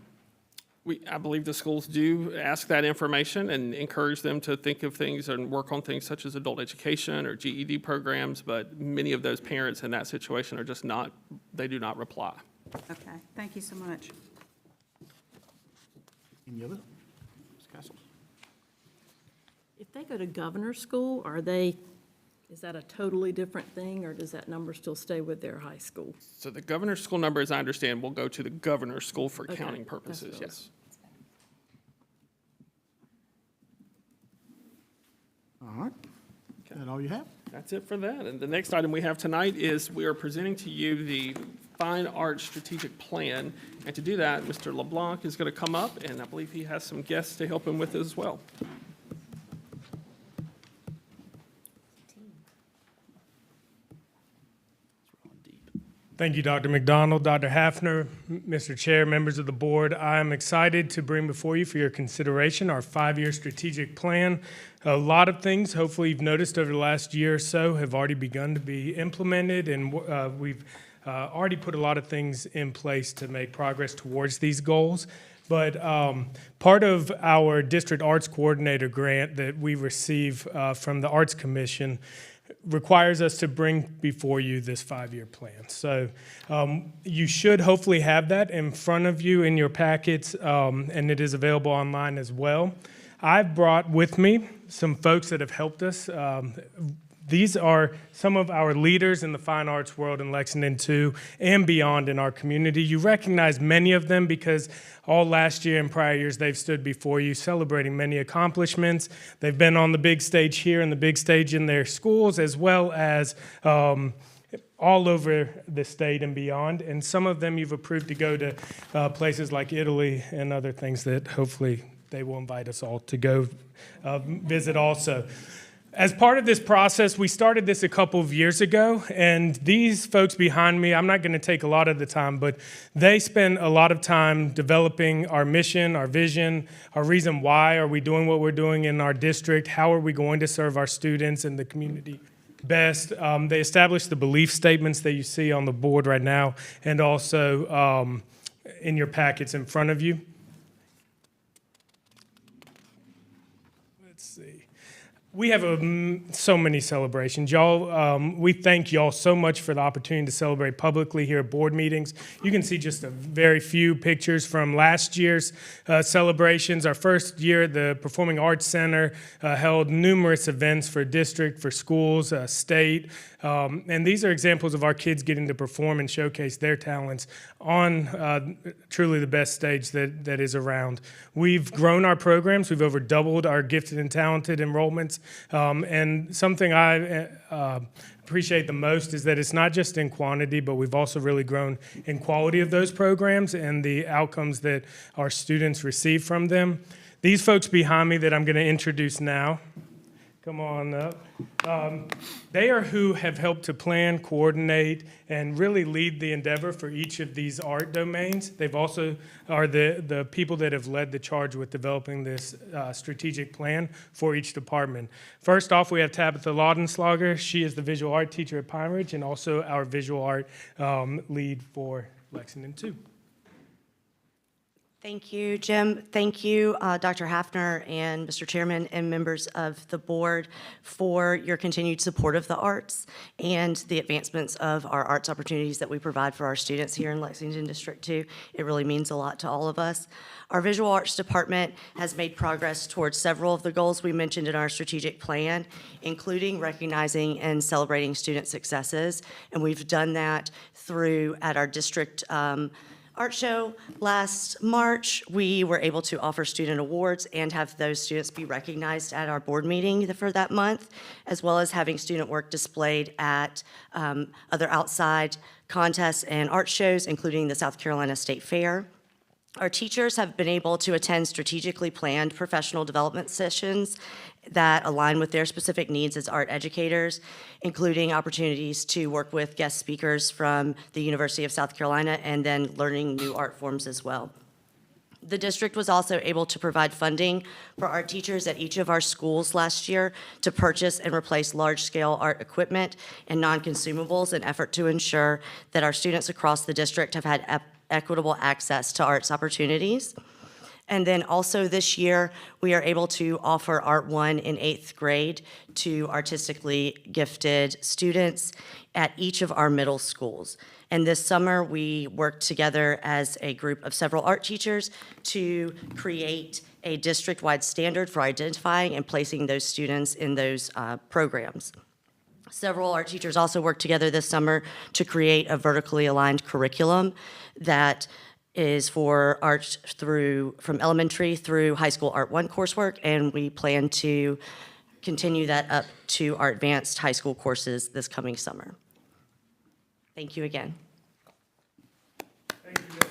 I believe the schools do ask that information and encourage them to think of things and work on things such as adult education or GED programs, but many of those parents in that situation are just not, they do not reply. Okay, thank you so much. Any other discussions? If they go to governor's school, is that a totally different thing, or does that number still stay with their high school? So the governor's school number, as I understand, will go to the governor's school for Okay, counting that's purposes, what I was- yes. All right. Is that all you have? That's it for that. And the next item we have tonight is we are presenting to you the Fine Arts Strategic Plan. And to do that, Mr. LeBlanc is going to come up, and I believe he has some guests to help him with as well. Thank you, Dr. McDonald, Dr. Hafner, Mr. Chair, members of the board. I am excited to bring before you for your consideration our 5-year strategic plan. A lot of things, hopefully you've noticed over the last year or so, have already begun to be implemented, and we've already put a lot of things in place to make progress towards these goals. But part of our district arts coordinator grant that we receive from the Arts Commission requires us to bring before you this 5-year plan. So you should hopefully have that in front of you in your packets, and it is available online as well. I've brought with me some folks that have helped us. These are some of our leaders in the fine arts world in Lexington and beyond in our community. You recognize many of them because all last year and prior years they've stood before you celebrating many accomplishments. They've been on the big stage here and the big stage in their schools as well as all over the state and beyond. And some of them you've approved to go to places like Italy and other things that hopefully they will invite us all to go visit also. As part of this process, we started this a couple of years ago, and these folks behind me, I'm not going to take a lot of the time, but they spend a lot of time developing our mission, our vision, our reason why are we doing what we're doing in our district, how are we going to serve our students and the community best. They established the belief statements that you see on the board right now and also in your packets in front of you. We have so many celebrations. Y'all, we thank y'all so much for the opportunity to celebrate publicly here at board meetings. You can see just a very few pictures from last year's celebrations. Our first year, the Performing Arts Center held numerous events for district, for schools, state. And these are examples of our kids getting to perform and showcase their talents on truly the best stage that is around. We've grown our programs. We've over doubled our gifted and talented enrollments. And something I appreciate the most is that it's not just in quantity, but we've also really grown in quality of those programs and the outcomes that our students receive from them. These folks behind me that I'm going to introduce now, come on up. They are who have helped to plan, coordinate, and really lead the endeavor for each of these art domains. They've also are the people that have led the charge with developing this strategic plan for each department. First off, we have Tabitha Laudenslager. She is the visual art teacher at Pine Ridge and also our visual art lead for LexingtonTwo. Thank you, Jim. Thank you, Dr. Hafner and Mr. Chairman and members of the board for your continued support of the arts and the advancements of our arts opportunities that we provide for our students here in Lexington District 2. It really means a lot to all of us. Our visual arts department has made progress towards several of the goals we mentioned in our strategic plan, including recognizing and celebrating student successes. And we've done that through, at our district art show last March, we were able to offer student awards and have those students be recognized at our board meeting for that month, as well as having student work displayed at other outside contests and art shows, including the South Carolina State Fair. Our teachers have been able to attend strategically planned professional development sessions that align with their specific needs as art educators, including opportunities to work with guest speakers from the University of South Carolina and then learning new art forms as well. The district was also able to provide funding for art teachers at each of our schools last year to purchase and replace large-scale art equipment and non-consumables in an effort to ensure that our students across the district have had equitable access to arts opportunities. And then also this year, we are able to offer Art 1 in 8th grade to artistically gifted students at each of our middle schools. And this summer, we worked together as a group of several art teachers to create a district-wide standard for identifying and placing those students in those programs. Several art teachers also worked together this summer to create a vertically aligned curriculum that is for art from elementary through high school Art 1 coursework, and we plan to continue that up to our advanced high school courses this coming summer. Thank you again.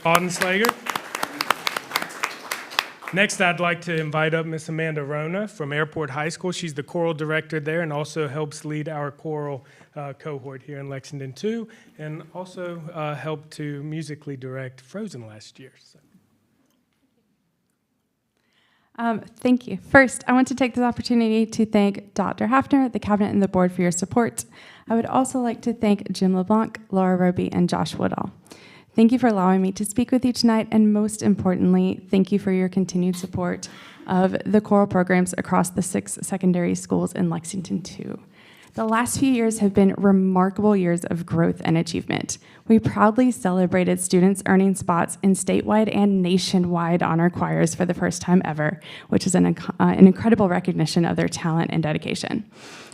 Audenslager. Next, I'd like to invite up Miss Amanda Rona from Airport High School. She's the choral director there and also helps lead our choral cohort here in Lexington2, and also helped to musically direct Frozen last year. So. Thank you. First, I want to take this opportunity to thank Dr. Hafner, the cabinet, and the board for your support. I would also like to thank Jim LeBlanc, Laura Roby, and Josh Woodall. Thank you for allowing me to speak with you tonight, and most importantly, thank you for your continued support of the choral programs across the 6 secondary schools in Lexington2. The last few years have been remarkable years of growth and achievement. We proudly celebrated students earning spots in statewide and nationwide honor choirs for the first time ever, which is an incredible recognition of their talent and dedication.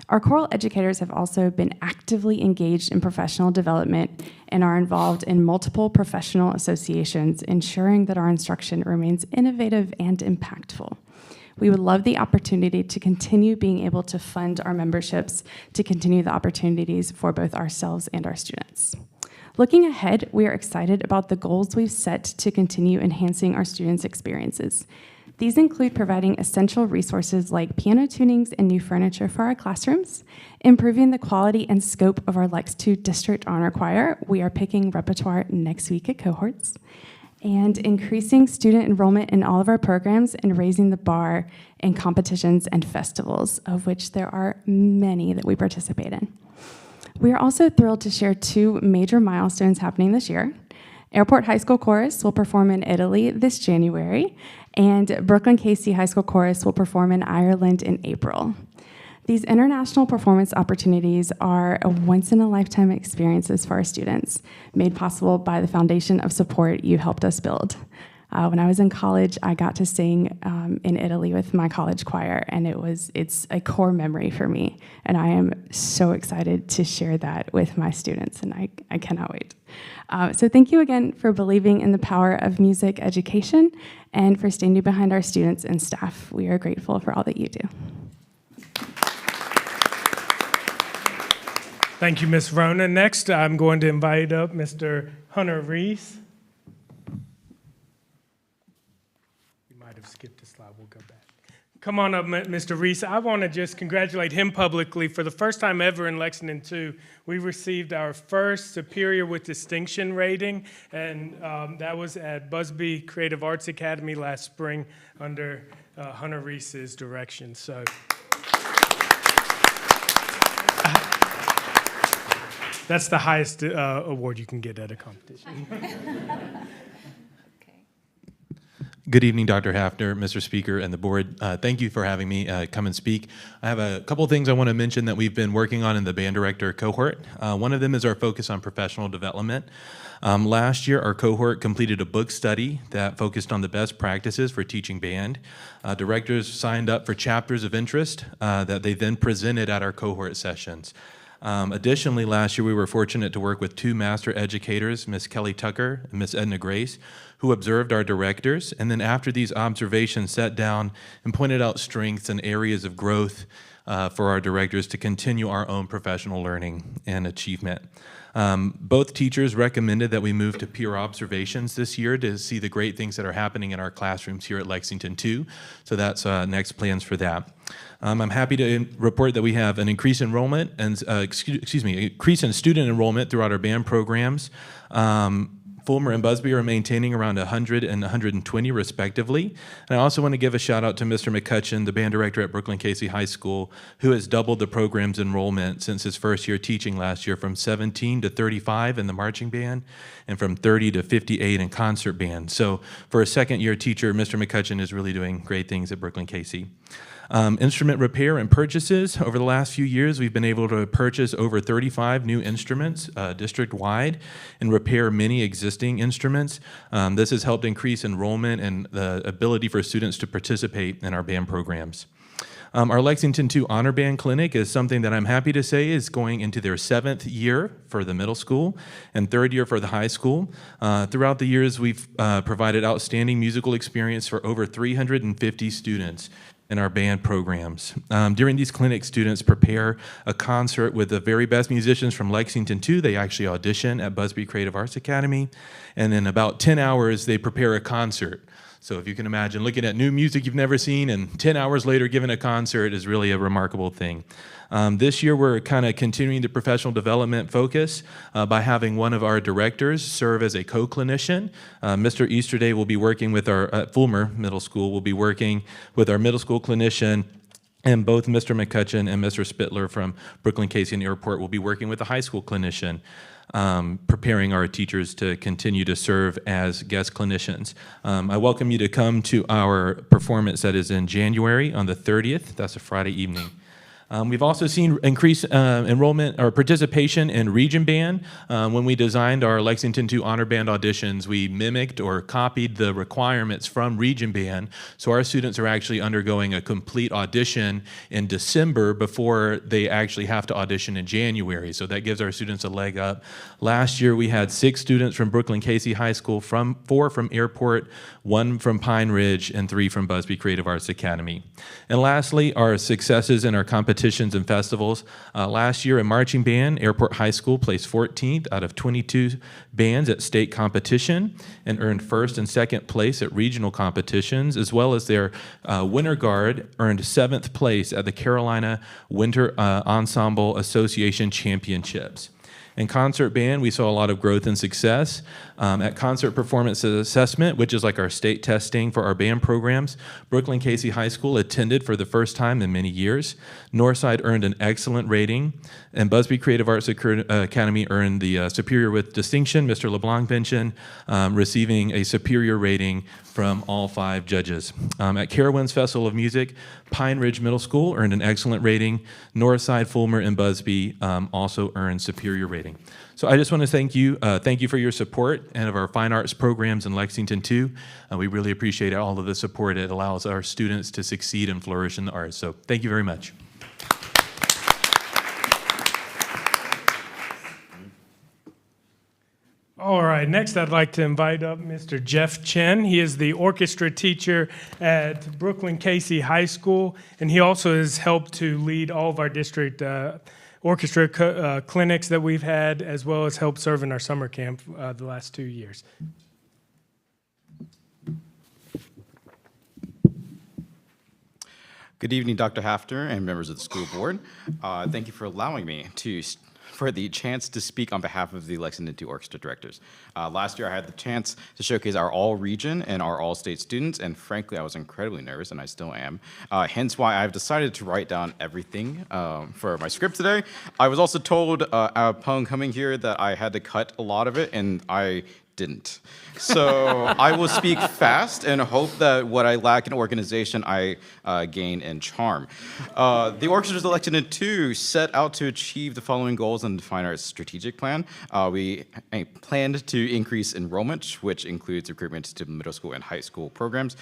Our choral educators have also been actively engaged in professional development and are involved in multiple professional associations, ensuring that our instruction remains innovative and impactful. We would love the opportunity to continue being able to fund our memberships to continue the opportunities for both ourselves and our students. Looking ahead, we are excited about the goals we've set to continue enhancing our students' experiences. These include providing essential resources like piano tunings and new furniture for our classrooms, improving the quality and scope of our Lex2 District Honor Choir. We are picking repertoire next week at cohorts, and increasing student enrollment in all of our programs and raising the bar in competitions and festivals, of which there are many that we participate in. We are also thrilled to share 2 major milestones happening this year. Airport High School Chorus will perform in Italy this January, and Brooklyn Casey High School Chorus will perform in Ireland in April. These international performance opportunities are a once-in-a-lifetime experiences for our students, made possible by the foundation of support you helped us build. When I was in college, I got to sing in Italy with my college choir, and it's a core memory for me, and I am so excited to share that with my students, and I cannot wait. So thank you again for believing in the power of music education and for standing behind our students and staff. We are grateful for all that you do. Thank you, Ms. Rona. Next, I'm going to invite up Mr. Hunter Reese. You might have skipped a slide. We'll go back. Come on up, Mr. Reese. I want to just congratulate him publicly. For the first time ever in Lexington2, we received our first Superior with Distinction rating, and that was at Busby Creative Arts Academy last spring under Hunter Reese's direction. So that's the highest award you can get at a competition. Good evening, Dr. Hafner, Mr. Speaker, and the board. Thank you for having me come and speak. I have a couple things I want to mention that we've been working on in the band director cohort. One of them is our focus on professional development. Last year, our cohort completed a book study that focused on the best practices for teaching band. Directors signed up for chapters of interest that they then presented at our cohort sessions. Additionally, last year we were fortunate to work with two master educators, Ms. Kelly Tucker and Ms. Edna Grace, who observed our directors, and then after these observations sat down and pointed out strengths and areas of growth for our directors to continue our own professional learning and achievement. Both teachers recommended that we move to peer observations this year to see the great things that are happening in our classrooms here at Lexington2. So that's next plans for that. I'm happy to report that we have an increase in enrollment and increase in student enrollment throughout our band programs. Fulmer and Busby are maintaining around 100 and 120 respectively. And I also want to give a shout out to Mr. McCutcheon, the band director at Brooklyn Casey High School, who has doubled the program's enrollment since his first year teaching last year, from 17 to 35 in the marching band and from 30 to 58 in concert band. So for a second year teacher, Mr. McCutcheon is really doing great things at Brooklyn Casey. Instrument repair and purchases. Over the last few years, we've been able to purchase over 35 new instruments district-wide and repair many existing instruments. This has helped increase enrollment and the ability for students to participate in our band programs. Our Lexington2 Honor Band Clinic is something that I'm happy to say is going into their 7th year for the middle school and 3rd year for the high school. Throughout the years, we've provided outstanding musical experience for over 350 students in our band programs. During these clinics, students prepare a concert with the very best musicians from Lexington2. They actually audition at Busby Creative Arts Academy, and in about 10 hours, they prepare a concert. So if you can imagine looking at new music you've never seen and 10 hours later giving a concert is really a remarkable thing. This year we're kind of continuing the professional development focus by having one of our directors serve as a co-clinician. Mr. Easterday will be working with our, Fulmer Middle School, will be working with our middle school clinician, and both Mr. McCutcheon and Mr. Spittler from Brooklyn Casey and Airport will be working with a high school clinician, preparing our teachers to continue to serve as guest clinicians. I welcome you to come to our performance that is in January on the 30th. That's a Friday evening. We've also seen increased enrollment or participation in Region Band. When we designed our Lexington2 Honor Band auditions, we mimicked or copied the requirements from Region Band. So our students are actually undergoing a complete audition in December before they actually have to audition in January. So that gives our students a leg up. Last year, we had 6 students from Brooklyn Casey High School, 4 from Airport, 1 from Pine Ridge, and 3 from Busby Creative Arts Academy. And lastly, our successes in our competitions and festivals. Last year in marching band, Airport High School placed 14th out of 22 bands at state competition and earned 1st and 2nd place at regional competitions, as well as their Winter Guard earned 7th place at the Carolina Winter Ensemble Association Championships. In concert band, we saw a lot of growth and success. At concert performance assessment, which is like our state testing for our band programs, Brooklyn Casey High School attended for the first time in many years. Northside earned an excellent rating, and Busby Creative Arts Academy earned the Superior with Distinction, Mr. LeBlanc mentioned, receiving a superior rating from all 5 judges. At Carowinds Festival of Music, Pine Ridge Middle School earned an excellent rating. Northside, Fulmer, and Busby also earned superior rating. So I just want to thank you for your support and of our fine arts programs in Lexington2. We really appreciate all of the support. It allows our students to succeed and flourish in the arts. So thank you very much. All right, next I'd like to invite up Mr. Jeff Chen. He is the orchestra teacher at Brooklyn Casey High School, and he also has helped to lead all of our district orchestra clinics that we've had, as well as help serve in our summer camp the last 2 years. Good evening, Dr. Hafner and members of the school board. Thank you for allowing me for the chance to speak on behalf of the Lexington2 Orchestra Directors. Last year, I had the chance to showcase our all-region and our all-state students, and frankly, I was incredibly nervous, and I still am. Hence why I've decided to write down everything for my script today. I was also told upon coming here that I had to cut a lot of it, and I didn't. So I will speak fast and hope that what I lack in organization, I gain in charm. The orchestra's Lexington2 set out to achieve the following goals and define our strategic plan. We planned to increase enrollment, which includes recruitment to middle school and high school programs,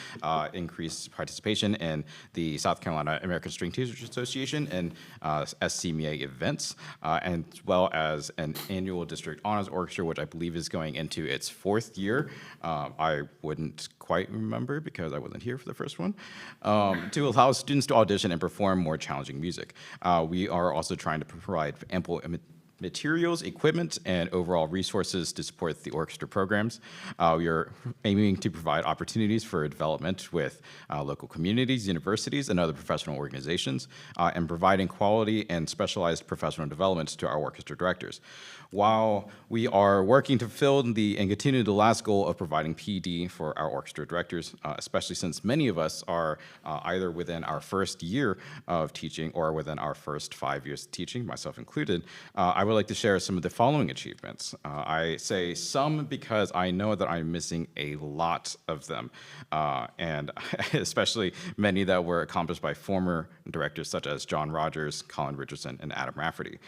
increase participation in the South Carolina American String Teachers Association and SCMA events, as well as an annual district honors orchestra, which I believe is going into its 4th year. I wouldn't quite remember because I wasn't here for the first one, to allow students to audition and perform more challenging music. We are also trying to provide ample materials, equipment, and overall resources to support the orchestra programs. We are aiming to provide opportunities for development with local communities, universities, and other professional organizations, and providing quality and specialized professional development to our orchestra directors. While we are working to fill and continue the last goal of providing PD for our orchestra directors, especially since many of us are either within our first year of teaching or within our first 5 years of teaching, myself included, I would like to share some of the following achievements. I say some because I know that I'm missing a lot of them, and especially many that were accomplished by former directors such as John Rogers, Colin Richardson, and Adam Rafferty.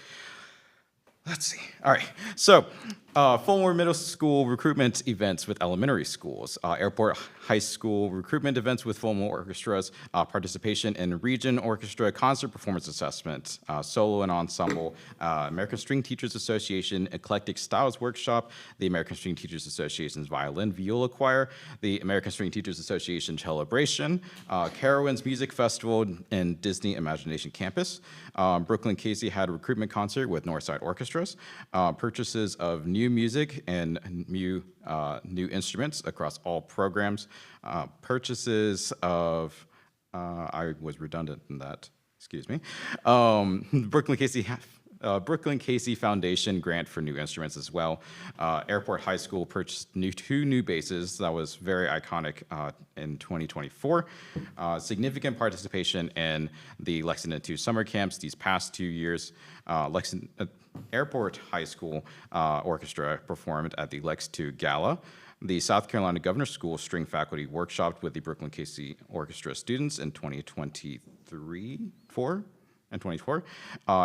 Let's see. All right. So, former middle school recruitment events with elementary schools, airport high school recruitment events with formal orchestras, participation in region orchestra concert performance assessment, solo and ensemble, American String Teachers Association Eclectic Styles Workshop, the American String Teachers Association's Violin Viola Choir, the American String Teachers Association Celebration, Carowinds Music Festival, and Disney Imagination Campus. Brooklyn Casey had a recruitment concert with Northside Orchestras, purchases of new music and new instruments across all programs, purchases of, I was redundant in that, excuse me, Brooklyn Casey Foundation grant for new instruments as well. Airport High School purchased 2 new basses. That was very iconic in 2024. Significant participation in the LexingtonTwo summer camps these past 2 years. Airport High School Orchestra performed at the LexTwo Gala. The South Carolina Governor's School String Faculty workshopped with the Brooklyn Casey Orchestra students in 2024.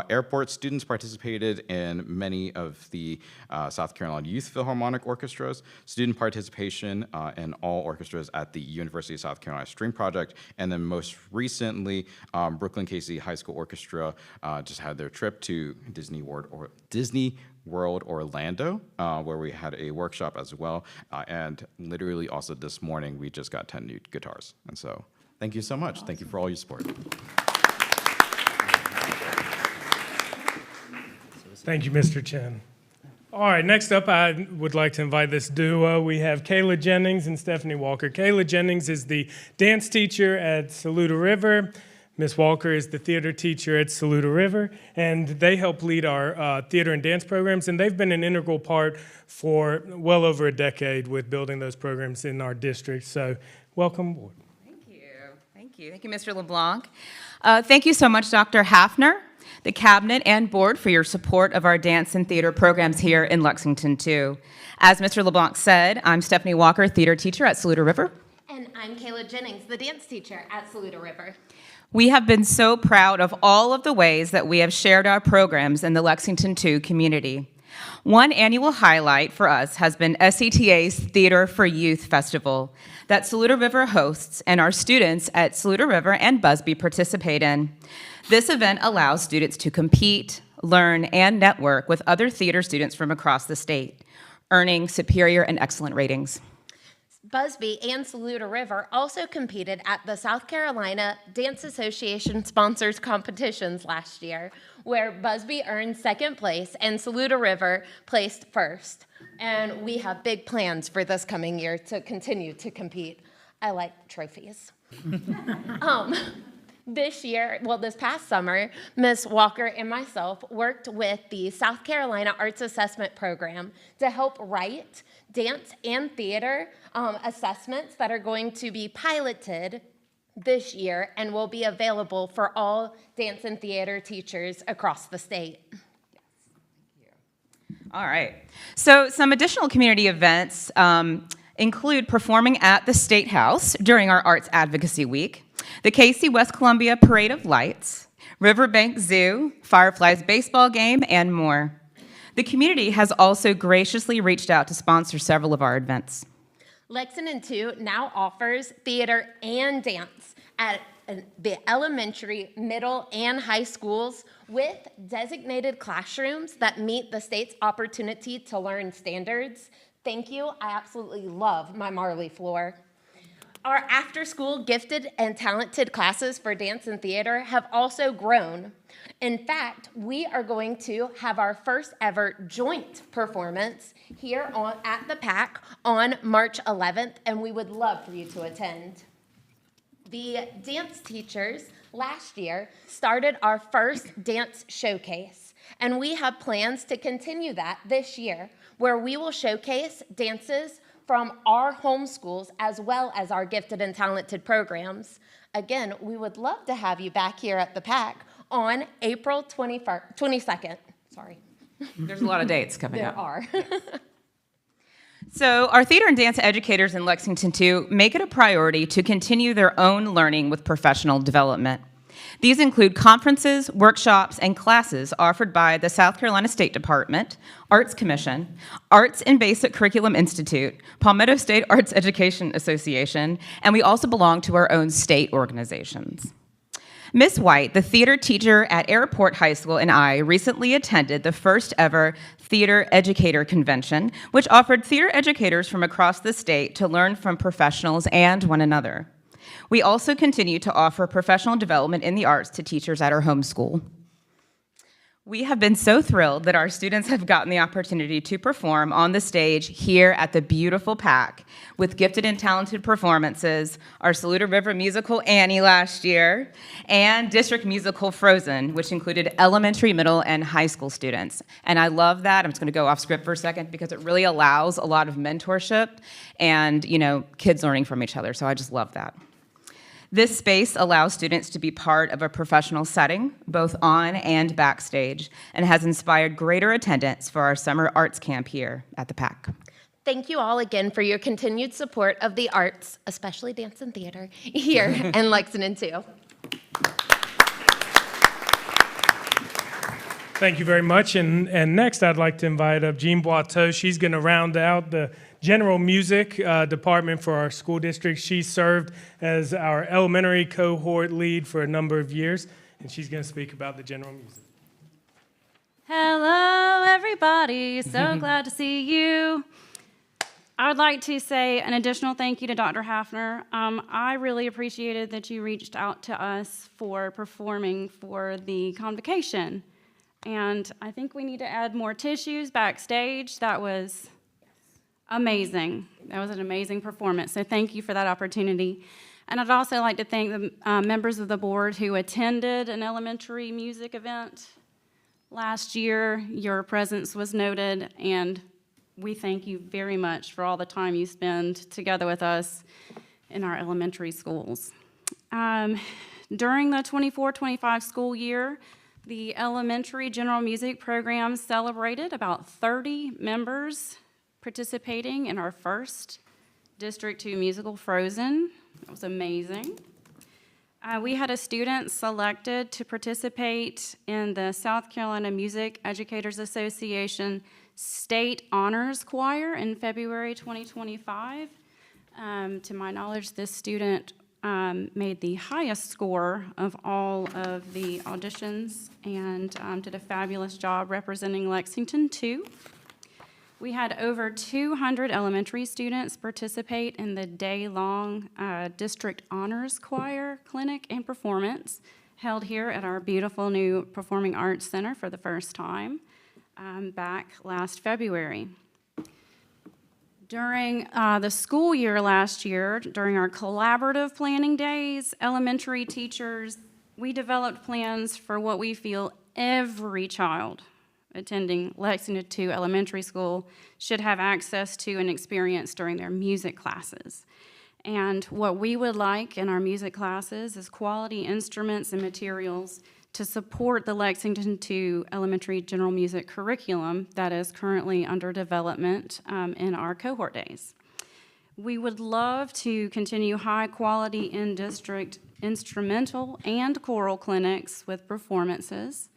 Airport students participated in many of the South Carolina Youth Philharmonic Orchestras, student participation in all orchestras at the University of South Carolina String Project, and then most recently, Brooklyn Casey High School Orchestra just had their trip to Disney World Orlando, where we had a workshop as well, and literally also this morning, we just got 10 new guitars. And so, thank you so much. Awesome. Thank you for all your support. Thank you, Mr. Chen. All right, next up, I would like to invite this duo. We have Kayla Jennings and Stephanie Walker. Kayla Jennings is the dance teacher at Saluda River. Ms. Walker is the theater teacher at Saluda River, and they help lead our theater and dance programs, and they've been an integral part for well over a decade with building those programs in our district. So welcome aboard. Thank you. Thank you. Thank you, Mr. LeBlanc. Thank you so much, Dr. Hafner, the cabinet and board for your support of our dance and theater programs here in Lexington2. As Mr. LeBlanc said, I'm Stephanie Walker, theater teacher at Saluda River. And I'm Kayla Jennings, the dance teacher at Saluda River. We have been so proud of all of the ways that we have shared our programs in the Lexington2 community. One annual highlight for us has been SCTA's Theater for Youth Festival that Saluda River hosts and our students at Saluda River and Busby participate in. This event allows students to compete, learn, and network with other theater students from across the state, earning superior and excellent ratings. Busby and Saluda River also competed at the South Carolina Dance Association Sponsors Competitions last year, where Busby earned 2nd place and Saluda River placed 1st. And we have big plans for this coming year to continue to compete. I like trophies. This past summer, Ms. Walker and myself worked with the South Carolina Arts Assessment Program to help write dance and theater assessments that are going to be piloted this year and will be available for all dance and theater teachers across the state. All right. So some additional community events include performing at the State House during our Arts Advocacy Week, the KC West Columbia Parade of Lights, Riverbank Zoo, Fireflies baseball game, and more. The community has also graciously reached out to sponsor several of our events. LexingtonTwo now offers theater and dance at the elementary, middle, and high schools with designated classrooms that meet the state's opportunity to learn standards. Thank you. I absolutely love my Marley floor. Our after-school gifted and talented classes for dance and theater have also grown. In fact, we are going to have our first ever joint performance here at the PAC on March 11th, and we would love for you to attend. The dance teachers last year started our first dance showcase, and we have plans to continue that this year, where we will showcase dances from our home schools as well as our gifted and talented programs. Again, we would love to have you back here at the PAC on April 22nd. Sorry. There's a lot of dates coming up. There are. So our theater and dance educators in LexingtonTwo make it a priority to continue their own learning with professional development. These include conferences, workshops, and classes offered by the South Carolina State Department, Arts Commission, Arts and Basic Curriculum Institute, Palmetto State Arts Education Association, and we also belong to our own state organizations. Ms. White, the theater teacher at Airport High School, and I recently attended the first ever Theater Educator Convention, which offered theater educators from across the state to learn from professionals and one another. We also continue to offer professional development in the arts to teachers at our home school. We have been so thrilled that our students have gotten the opportunity to perform on the stage here at the beautiful PAC with gifted and talented performances, our Saluda River musical Annie last year, and district musical Frozen, which included elementary, middle, and high school students. And I love that. I'm just gonna go off script for a second because it really allows a lot of mentorship and, kids learning from each other. So I just love that. This space allows students to be part of a professional setting, both on and backstage, and has inspired greater attendance for our summer arts camp here at the PAC. Thank you all again for your continued support of the arts, especially dance and theater, here in LexingtonTwo. Thank you very much. And next, I'd like to invite up Jean Boiteau. She's going to round out the general music department for our school district. She served as our elementary cohort lead for a number of years, and she's going to speak about the general music. Hello, everybody. So glad to see you. I would like to say an additional thank you to Dr. Hafner. I really appreciated that you reached out to us for performing for the convocation. And I think we need to add more tissues backstage. That was amazing. That was an amazing performance. So thank you for that opportunity. And I'd also like to thank the members of the board who attended an elementary music event last year. Your presence was noted, and we thank you very much for all the time you spend together with us in our elementary schools. During the 24-25 school year, the elementary general music program celebrated about 30 members participating in our first District 2 musical, Frozen. That was amazing. We had a student selected to participate in the South Carolina Music Educators Association State Honors Choir in February 2025. To my knowledge, this student made the highest score of all of the auditions and did a fabulous job representing LexingtonTwo. We had over 200 elementary students participate in the day-long District Honors Choir clinic and performance held here at our beautiful new Performing Arts Center for the first time back last February. During the school year last year, during our collaborative planning days, elementary teachers, we developed plans for what we feel every child attending LexingtonTwo Elementary School should have access to and experience during their music classes. And what we would like in our music classes is quality instruments and materials to support the Lexington II elementary general music curriculum that is currently under development in our cohort days. We would love to continue high-quality in-district instrumental and choral clinics with performances,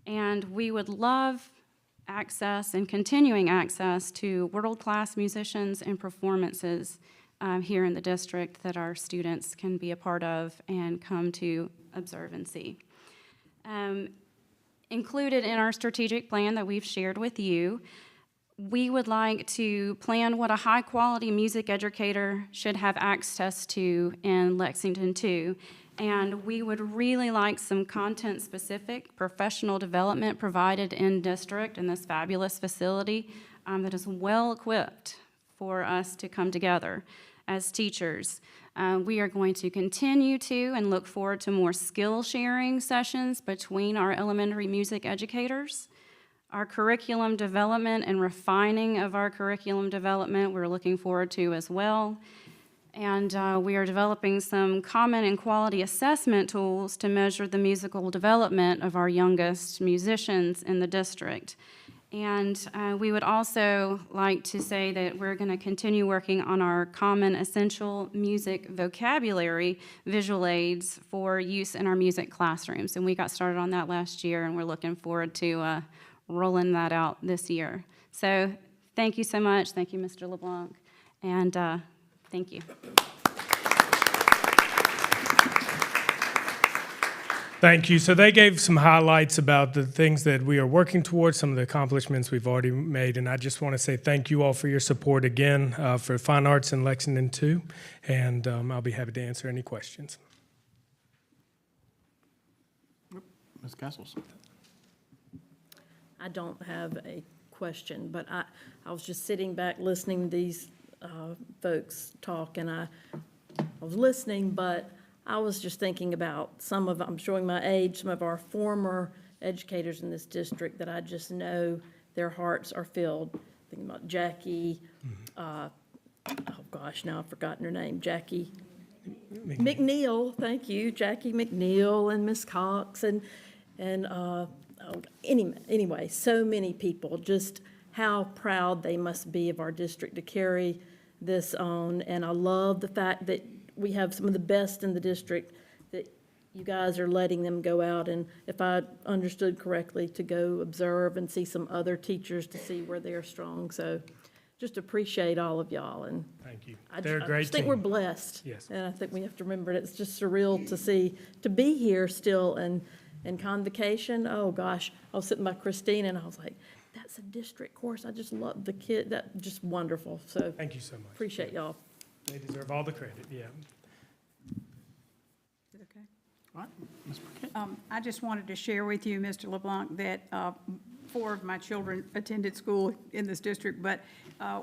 and we would love access and continuing access to world-class musicians and performances here in the district that our students can be a part of and come to observe and see. Included in our strategic plan that we've shared with you, we would like to plan what a high-quality music educator should have access to in Lexington II, and we would really like some content-specific professional development provided in district in this fabulous facility that is well-equipped for us to come together as teachers. We are going to continue to and look forward to more skill-sharing sessions between our elementary music educators. Our curriculum development and refining of our curriculum development we're looking forward to as well. And we are developing some common and quality assessment tools to measure the musical development of our youngest musicians in the district. And we would also like to say that we're going to continue working on our common essential music vocabulary visual aids for use in our music classrooms. And we got started on that last year, and we're looking forward to rolling that out this year. So thank you so much. Thank you, Mr. LeBlanc. And thank you. Thank you. So they gave some highlights about the things that we are working towards, some of the accomplishments we've already made, and I just want to say thank you all for your support again for Fine Arts in Lexington II, and I'll be happy to answer any questions. Ms. Castles. I don't have a question, but I was just sitting back listening to these folks talk, and I was listening, but I was just thinking about I'm showing my age, some of our former educators in this district that I just know their hearts are filled. Thinking about Jackie, oh gosh, now I've forgotten her name, Jackie McNeil, thank you, Jackie McNeil and Miss Cox anyway, so many people, just how proud they must be of our district to carry this on. And I love the fact that we have some of the best in the district, that you guys are letting them go out and, if I understood correctly, to go observe and see some other teachers to see where they're strong. So just appreciate all of y'all. And thank you. They're a great team. I think we're blessed. Yes. And I think we have to remember that it's just surreal to be here still and convocation. Oh gosh, I was sitting by Christine and I was like, that's a district course. I just love the kid. That's just wonderful. So thank you so much. Appreciate y'all. They deserve all the credit, yeah. Is it okay? All right, Ms. Burkett. I just wanted to share with you, Mr. LeBlanc, that 4 of my children attended school in this district, but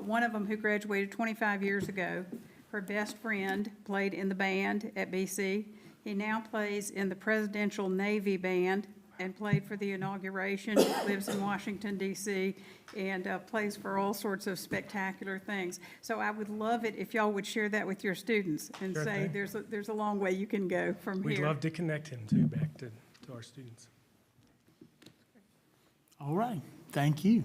one of them who graduated 25 years ago, her best friend played in the band at BC. He now plays in the Presidential Navy Band and played for the inauguration, lives in Washington, D.C., and plays for all sorts of spectacular things. So I would love it if y'all would share that with your students and Sure say thing. there's a long way you can go from We'd here. love to connect him too back to our students. All right, thank you.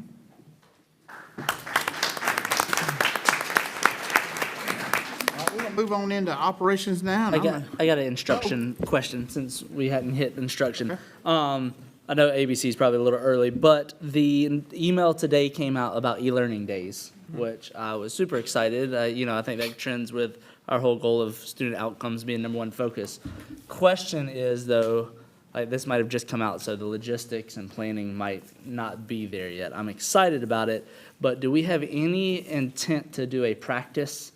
We're gonna move on into operations now. and I got an instruction question since we hadn't hit instruction. I know ABC is probably a little early, but the email today came out about e-learning days, which I was super excited. I think that trends with our whole goal of student outcomes being number one focus. Question is though, this might have just come out, so the logistics and planning might not be there yet. I'm excited about it, but do we have any intent to do a practice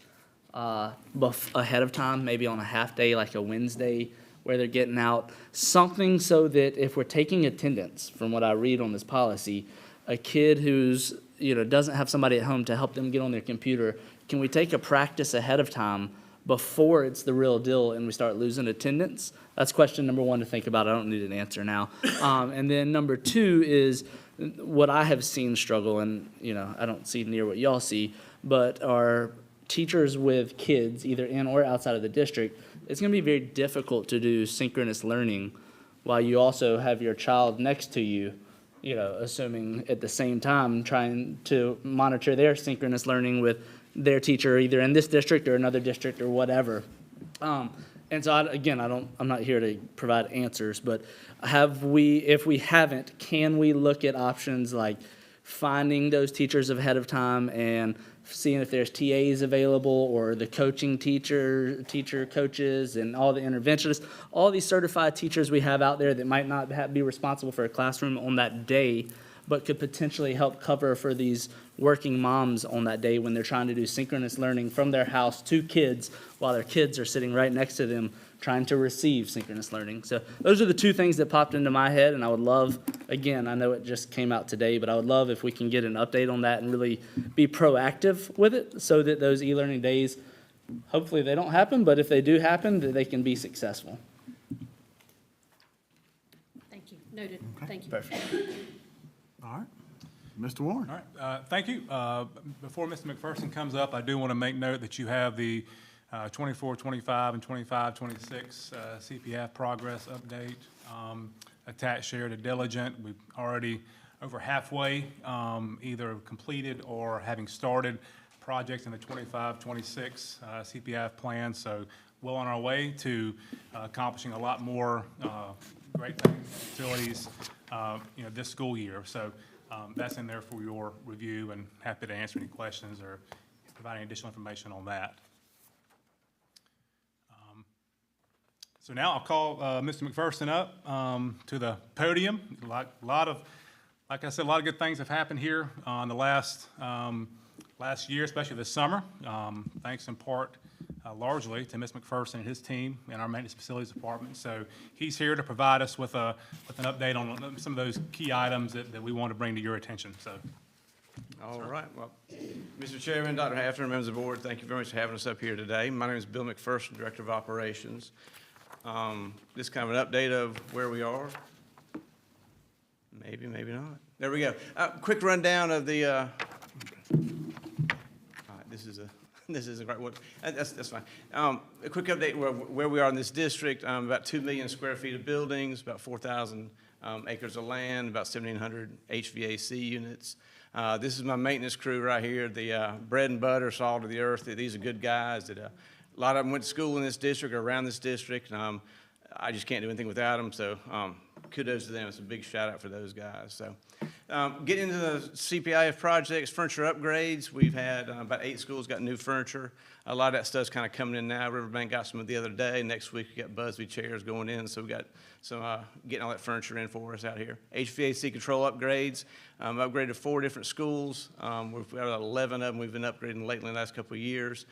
ahead of time, maybe on a half day, like a Wednesday, where they're getting out, something so that if we're taking attendance, from what I read on this policy, a kid who's, doesn't have somebody at home to help them get on their computer, can we take a practice ahead of time before it's the real deal and we start losing attendance? That's question number one to think about. I don't need an answer now. And then number two is what I have seen struggle, and I don't see near what y'all see, but are teachers with kids either in or outside of the district. It's going to be very difficult to do synchronous learning while you also have your child next to you, assuming at the same time trying to monitor their synchronous learning with their teacher, either in this district or another district or whatever. And so, I'm not here to provide answers, but if we haven't, can we look at options like finding those teachers ahead of time and seeing if there's TAs available or the coaching teacher coaches and all the interventionists, all these certified teachers we have out there that might not be responsible for a classroom on that day, but could potentially help cover for these working moms on that day when they're trying to do synchronous learning from their house to kids while their kids are sitting right next to them trying to receive synchronous learning. So those are the two things that popped into my head, and I would love, again, I know it just came out today, but I would love if we can get an update on that and really be proactive with it so that those e-learning days, hopefully they don't happen, but if they do happen, that they can be successful. Thank you. Noted. Thank you. Perfect. All right. Mr. Warren. All right, thank you. Before Mr. McPherson comes up, I do want to make note that you have the 24-25 and 25-26 CPF progress update attached here to Diligent. We've already over halfway either completed or having started projects in the 25-26 CPF plan, so well on our way to accomplishing a lot more great things, facilities, this school year. So that's in there for your review, and happy to answer any questions or provide any additional information on that. So now I'll call Mr. McPherson up to the podium. Like I said, a lot of good things have happened here in the last year, especially this summer. Thanks in part largely to Ms. McPherson and his team in our maintenance facilities department. So he's here to provide us with an update on some of those key items that we want to bring to your attention. So. All right. Well, Mr. Chairman, Dr. Hafner, members of the board, thank you very much for having us up here today. My name is Bill McPherson, Director of Operations. This is kind of an update of where we are. Maybe, maybe not. There we go. Quick rundown of the. All right, this is a great one. That's fine. A quick update where we are in this district. About 2 million square feet of buildings, about 4,000 acres of land, about 1,700 HVAC units. This is my maintenance crew right here. The bread and butter, salt of the earth. These are good guys that. A lot of them went to school in this district or around this district. I just can't do anything without them, so kudos to them. It's a big shout out for those guys. So getting into the CPIF projects, furniture upgrades, we've had about 8 schools got new furniture. A lot of that stuff's kind of coming in now. Riverbank got some the other day. Next week we got Busby chairs going in, so we got some getting all that furniture in for us out here. HVAC control upgrades, upgraded 4 different schools. We've got about 11 of them we've been upgrading lately in the last couple of years.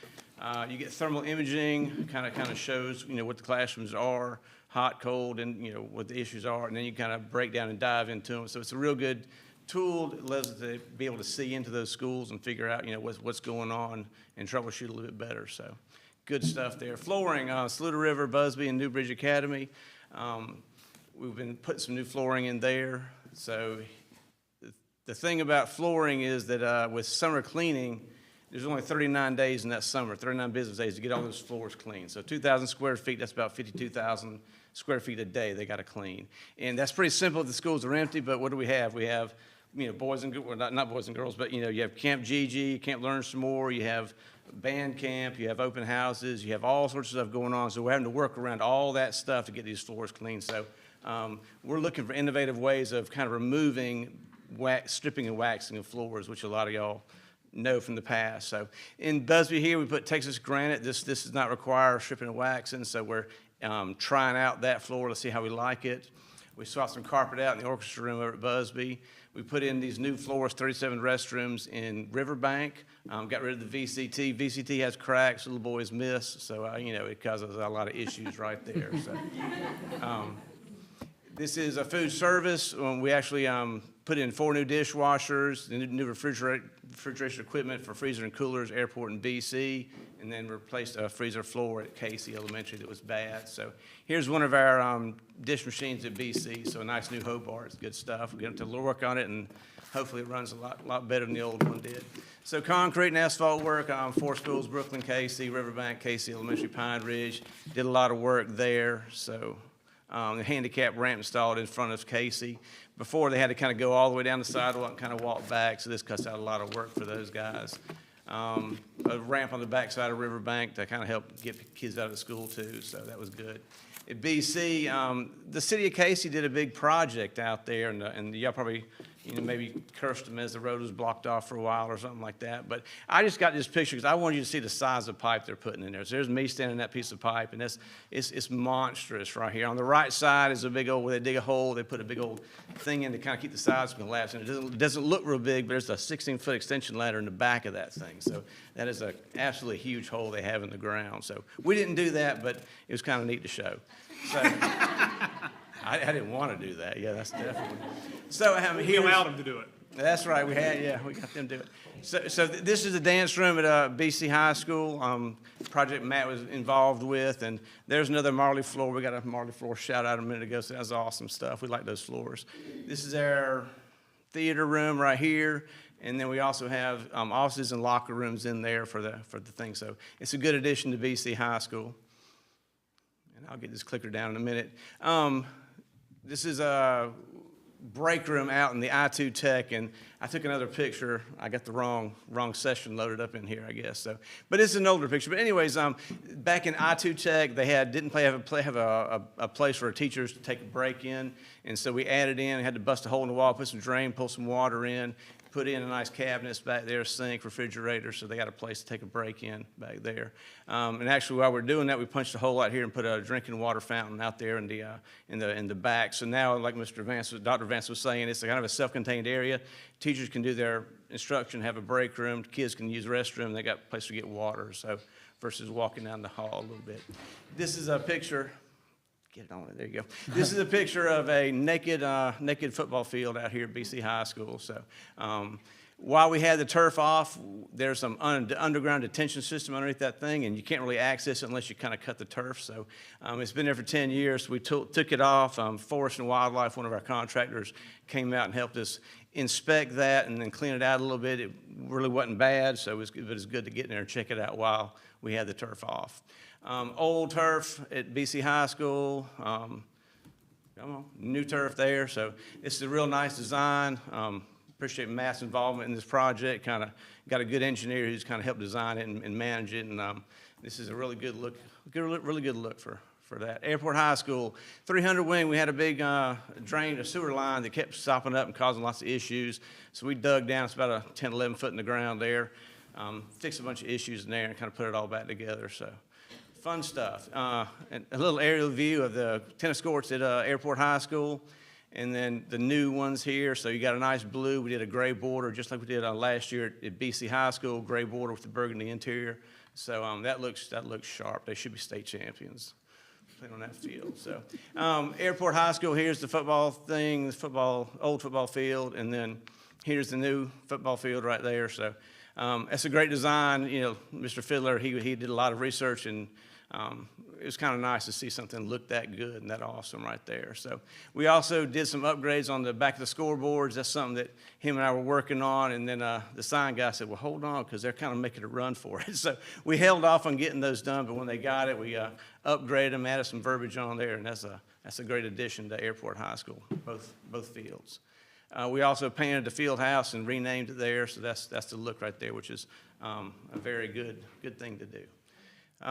You get thermal imaging, kind of shows what the classrooms are, hot, cold, and what the issues are, and then you kind of break down and dive into them. So it's a real good tool that allows us to be able to see into those schools and figure out what's going on and troubleshoot a little bit better. So good stuff there. Flooring, Saluda River, Busby, and Newbridge Academy. We've been putting some new flooring in there. So the thing about flooring is that with summer cleaning, there's only 39 days in that summer, 39 business days to get all those floors clean. So 2,000 square feet, that's about 52,000 square feet a day they got to clean. And that's pretty simple if the schools are empty, but what do we have? We have, boys and girls, well, not boys and girls, but, you have Camp Gigi, Camp Learn Some More, you have band camp, you have open houses, you have all sorts of stuff going on. So we're having to work around all that stuff to get these floors clean. So we're looking for innovative ways of kind of removing stripping and waxing of floors, which a lot of y'all know from the past. So in Busby here, we put Texas granite. This does not require stripping and waxing, so we're trying out that floor to see how we like it. We swapped some carpet out in the orchestra room over at Busby. We put in these new floors, 37 restrooms in Riverbank. Got rid of the VCT. VCT has cracks, little boys miss, so it causes a lot of issues right there. So this is a food service. We actually put in 4 new dishwashers, new refrigeration equipment for freezer and coolers, airport in BC, and then replaced a freezer floor at Casey Elementary that was bad. So here's one of our dish machines at BC, so a nice new Hobart. It's good stuff. We're going to work on it, and hopefully it runs a lot better than the old one did. So concrete and asphalt work, 4 schools, Brooklyn, Casey, Riverbank, Casey Elementary, Pine Ridge. Did a lot of work there, so the handicap ramp installed in front of Casey. Before, they had to kind of go all the way down the sidewalk and kind of walk back, so this cuts out a lot of work for those guys. A ramp on the backside of Riverbank to kind of help get kids out of school too, so that was good. At BC, the city of Casey did a big project out there, and y'all probably, maybe cursed them as the road was blocked off for a while or something like that. But I just got this picture because I wanted you to see the size of pipe they're putting in there. So there's me standing in that piece of pipe, and it's monstrous right here. On the right side is a big old, where they dig a hole, they put a big old thing in to kind of keep the sides from collapsing. It doesn't look real big, but there's a 16-foot extension ladder in the back of that thing. So that is a absolutely huge hole they have in the ground. So we didn't do that, but it was kind of neat to show. So I didn't want to do that. Yeah, that's definitely. So We allowed them to do it. That's right. We got them to do it. So this is the dance room at BC High School. Project Matt was involved with, and there's another Marley floor. We got a Marley floor shout out a minute ago. So that's awesome stuff. We like those floors. This is our theater room right here. And then we also have offices and locker rooms in there for the thing. So it's a good addition to BC High School. And I'll get this clicker down in a minute. This is a break room out in the I-2 Tech, and I took another picture. I got the wrong session loaded up in here, I guess. So, but it's an older picture. But anyways, back in I-2 Tech, they didn't have a place for teachers to take a break in, and so we added in. Had to bust a hole in the wall, put some drain, pull some water in. Put in a nice cabinets back there, sink, refrigerator, so they got a place to take a break in back there. And actually, while we're doing that, we punched a hole out here and put a drinking water fountain out there in the back. So now, like Dr. Vance was saying, it's kind of a self-contained area. Teachers can do their instruction, have a break room. Kids can use the restroom. They got a place to get water. So versus walking down the hall a little bit. This is a picture. Get it on it. There you go. This is a picture of a naked football field out here at BC High School. So while we had the turf off, there's some underground detention system underneath that thing, and you can't really access it unless you kind of cut the turf. So it's been there for 10 years. We took it off. Forest and Wildlife, one of our contractors, came out and helped us inspect that and then clean it out a little bit. It really wasn't bad, so it was good to get in there and check it out while we had the turf off. Old turf at BC High School, new turf there. So this is a real nice design. Appreciate Matt's involvement in this project. Kind of got a good engineer who's kind of helped design it and manage it. And this is a really good look, really good look for that. Airport High School, 300 wing. We had a big a sewer line that kept stopping up and causing lots of issues. So we dug down. It's about a 10, 11 foot in the ground there. Fixed a bunch of issues in there and kind of put it all back together. So. Fun stuff. And a little aerial view of the tennis courts at Airport High School, and then the new ones here. So you got a nice blue. We did a gray border, just like we did last year at BC High School, gray border with the burgundy interior. So that looks sharp. They should be state champions playing on that field. So Airport High School, here's the football thing, old football field, and then here's the new football field right there. So that's a great design. Mr. Fiddler, he did a lot of research, and it was kind of nice to see something look that good and that awesome right there. So we also did some upgrades on the back of the scoreboards. That's something that him and I were working on. And then the sign guy said, well, hold on, because they're kind of making a run for it. So we held off on getting those done. But when they got it, we upgraded them, added some verbiage on there. And that's a great addition to Airport High School, both fields. We also painted the field house and renamed it there. So that's the look right there, which is a very good thing to do.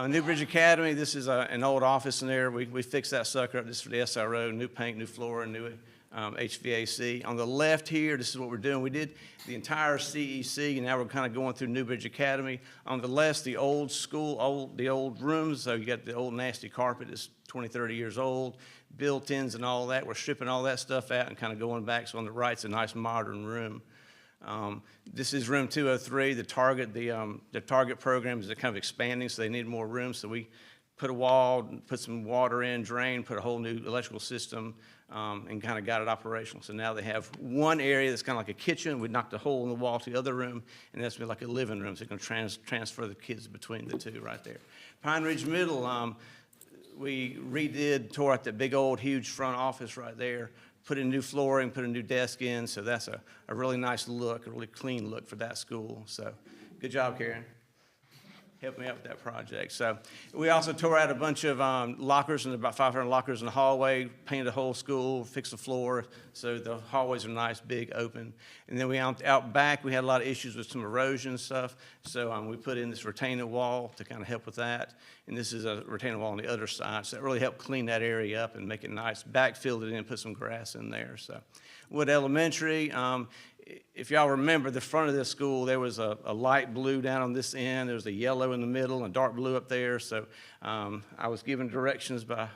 Newbridge Academy, this is an old office in there. We fixed that sucker up. This is for the SRO, new paint, new floor, and new HVAC. On the left here, this is what we're doing. We did the entire CEC, and now we're kind of going through Newbridge Academy. On the left, the old school, the old rooms. So you got the old nasty carpet that's 20, 30 years old, built-ins and all that. We're stripping all that stuff out and kind of going back. So on the right's a nice modern room. This is room 203. The target program is kind of expanding, so they need more room. So we put a wall, put some water in, drain, put a whole new electrical system, and kind of got it operational. So now they have one area that's kind of like a kitchen. We knocked a hole in the wall to the other room, and that's been like a living room. So you can transfer the kids between the two right there. Pine Ridge Middle, we tore out that big old huge front office right there. Put in new flooring, put a new desk in, so that's a really nice look, a really clean look for that school. So good job, Karen. helped me out with that project. So we also tore out a bunch of lockers, and about 500 lockers in the hallway, painted the whole school, fixed the floor, so the hallways are nice, big, open. And then out back, we had a lot of issues with some erosion and stuff, so we put in this retaining wall to kind of help with that. And this is a retaining wall on the other side, so that really helped clean that area up and make it nice. Backfilled it in, put some grass in there. So Wood Elementary, if y'all remember, the front of this school, there was a light blue down on this end, there was a yellow in the middle, and dark blue up there. So I was given directions by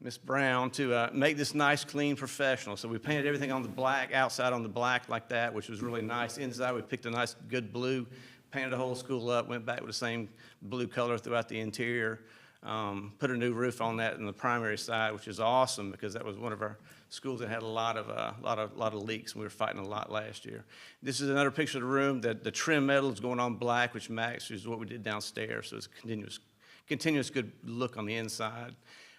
Miss Brown to make this nice, clean, professional. So we painted everything on the black, outside on the black like that, which was really nice. Inside, we picked a nice, good blue, painted the whole school up, went back with the same blue color throughout the interior. Put a new roof on that in the primary side, which is awesome because that was one of our schools that had a lot of leaks, and we were fighting a lot last year. This is another picture of the room. The trim metal is going on black, which matches what we did downstairs, so it's a continuous good look on the inside.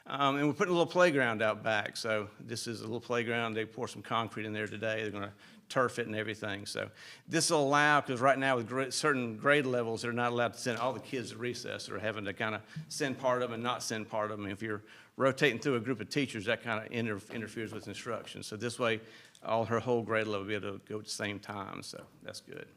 And we're putting a little playground out back. So this is a little playground. They poured some concrete in there today. They're going to turf it and everything. So this will allow, because right now with certain grade levels, they're not allowed to send all the kids to recess. They're having to kind of send part of them and not send part of them. If you're rotating through a group of teachers, that kind of interferes with instruction. So this way, her whole grade level will be able to go at the same time. So that's good.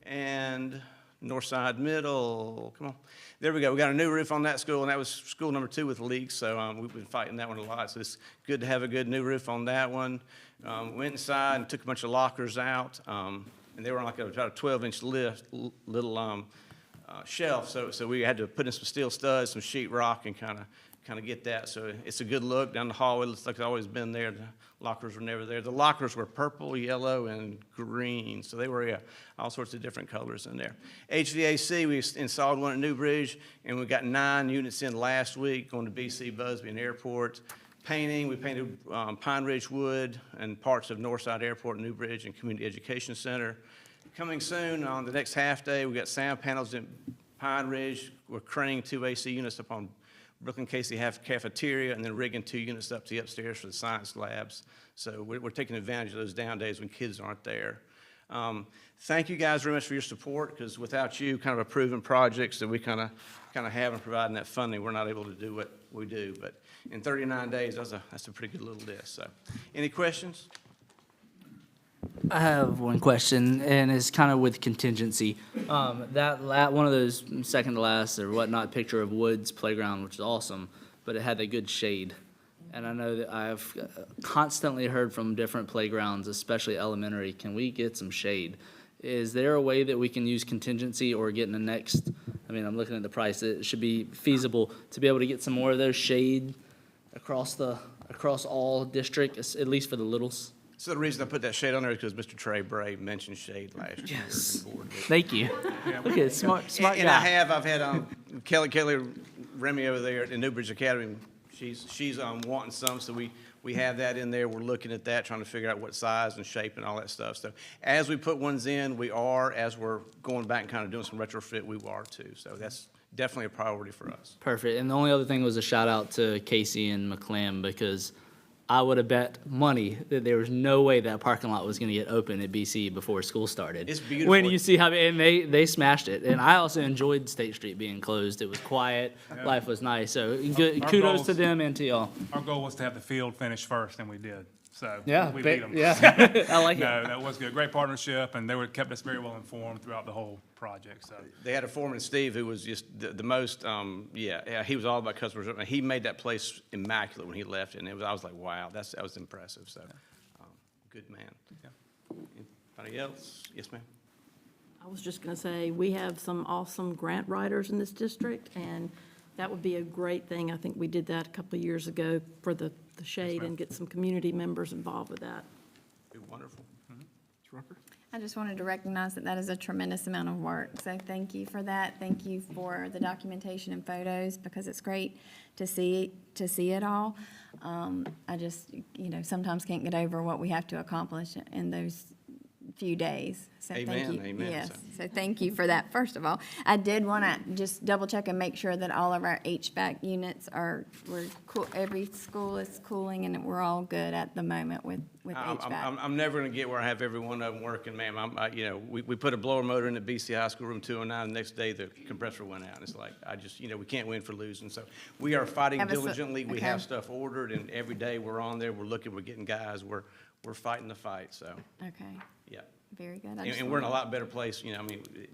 And Northside Middle, come on. There we go. We got a new roof on that school, and that was school number 2 with leaks, so we've been fighting that one a lot. So it's good to have a good new roof on that one. Went inside and took a bunch of lockers out, and they were on like about a 12-inch little shelf, so we had to put in some steel studs, some sheetrock, and kind of get that. So it's a good look down the hallway. It looks like it's always been there. The lockers were never there. The lockers were purple, yellow, and green. So they were all sorts of different colors in there. HVAC, we installed one at New Bridge, and we got 9 units in last week going to BC, Busby, and Airport. Painting, we painted Pine Ridge Wood and parts of Northside Airport, New Bridge, and Community Education Center. Coming soon on the next half day, we got sound panels in Pine Ridge. We're craning 2 AC units up on Brooklyn Casey Cafeteria, and then rigging 2 units up to the upstairs for the science labs. So we're taking advantage of those down days when kids aren't there. Thank you guys very much for your support, because without you kind of approving projects that we kind of have and providing that funding, we're not able to do what we do. But in 39 days, that's a pretty good little list. So any questions? I have one question, and it's kind of with contingency. One of those second to last or whatnot picture of Woods Playground, which is awesome, but it had a good shade. And I know that I've constantly heard from different playgrounds, especially elementary, can we get some shade? Is there a way that we can use contingency or get in the next, I'm looking at the price, it should be feasible to be able to get some more of those shade across all districts, at least for the littles? So the reason I put that shade on there is because Mr. Trey Bray mentioned shade last year. Yes. Thank you. Look at smart guy. And I've had Kelly Remy over there at the New Bridge Academy. She's wanting some, so we have that in there. We're looking at that, trying to figure out what size and shape and all that stuff. So as we put ones in, as we're going back and kind of doing some retrofit, we are too. So that's definitely a priority for us. Perfect. And the only other thing was a shout out to Casey and McClam, because I would have bet money that there was no way that parking lot was going to get open at BC before school started. It's beautiful. When you see and they smashed it. And I also enjoyed State Street being closed. It was quiet. Yeah. Life was nice. So Our kudos goals- to them and to y'all. Our goal was to have the field finish first, and we did. So Yeah, we beat them. yeah. I like it. No, that was good. Great partnership, and they kept us very well informed throughout the whole project. So They had a foreman, Steve, who was just the most, he was all about customers. He made that place immaculate when he left, and I was like, wow, that was impressive. So, good man. Yeah. Anybody else? Yes, ma'am. I was just going to say, we have some awesome grant writers in this district, and that would be a great thing. I think we did that a couple of years ago for the shade and get some community members involved with that. Be wonderful. I just wanted to recognize that is a tremendous amount of work. So thank you for that. Thank you for the documentation and photos, because it's great to see it all. I just, sometimes can't get over what we have to accomplish in few days. So thank Amen, you. amen. Yes, So- so thank you for that, first of all. I did want to just double check and make sure that all of our HVAC units we're cool, every school is cooling, and we're all good at the moment with HVAC. I'm never going to get where I have every one of them working, ma'am. We put a blower motor in the BC High School room 209, the next day the compressor went out. It's like, we can't win for losing. So we are fighting Have a s- diligently. We okay. have stuff ordered, and every day we're on there, we're looking, we're getting guys, we're fighting the fight, so, Okay, yeah. very good. And we're in a lot better place,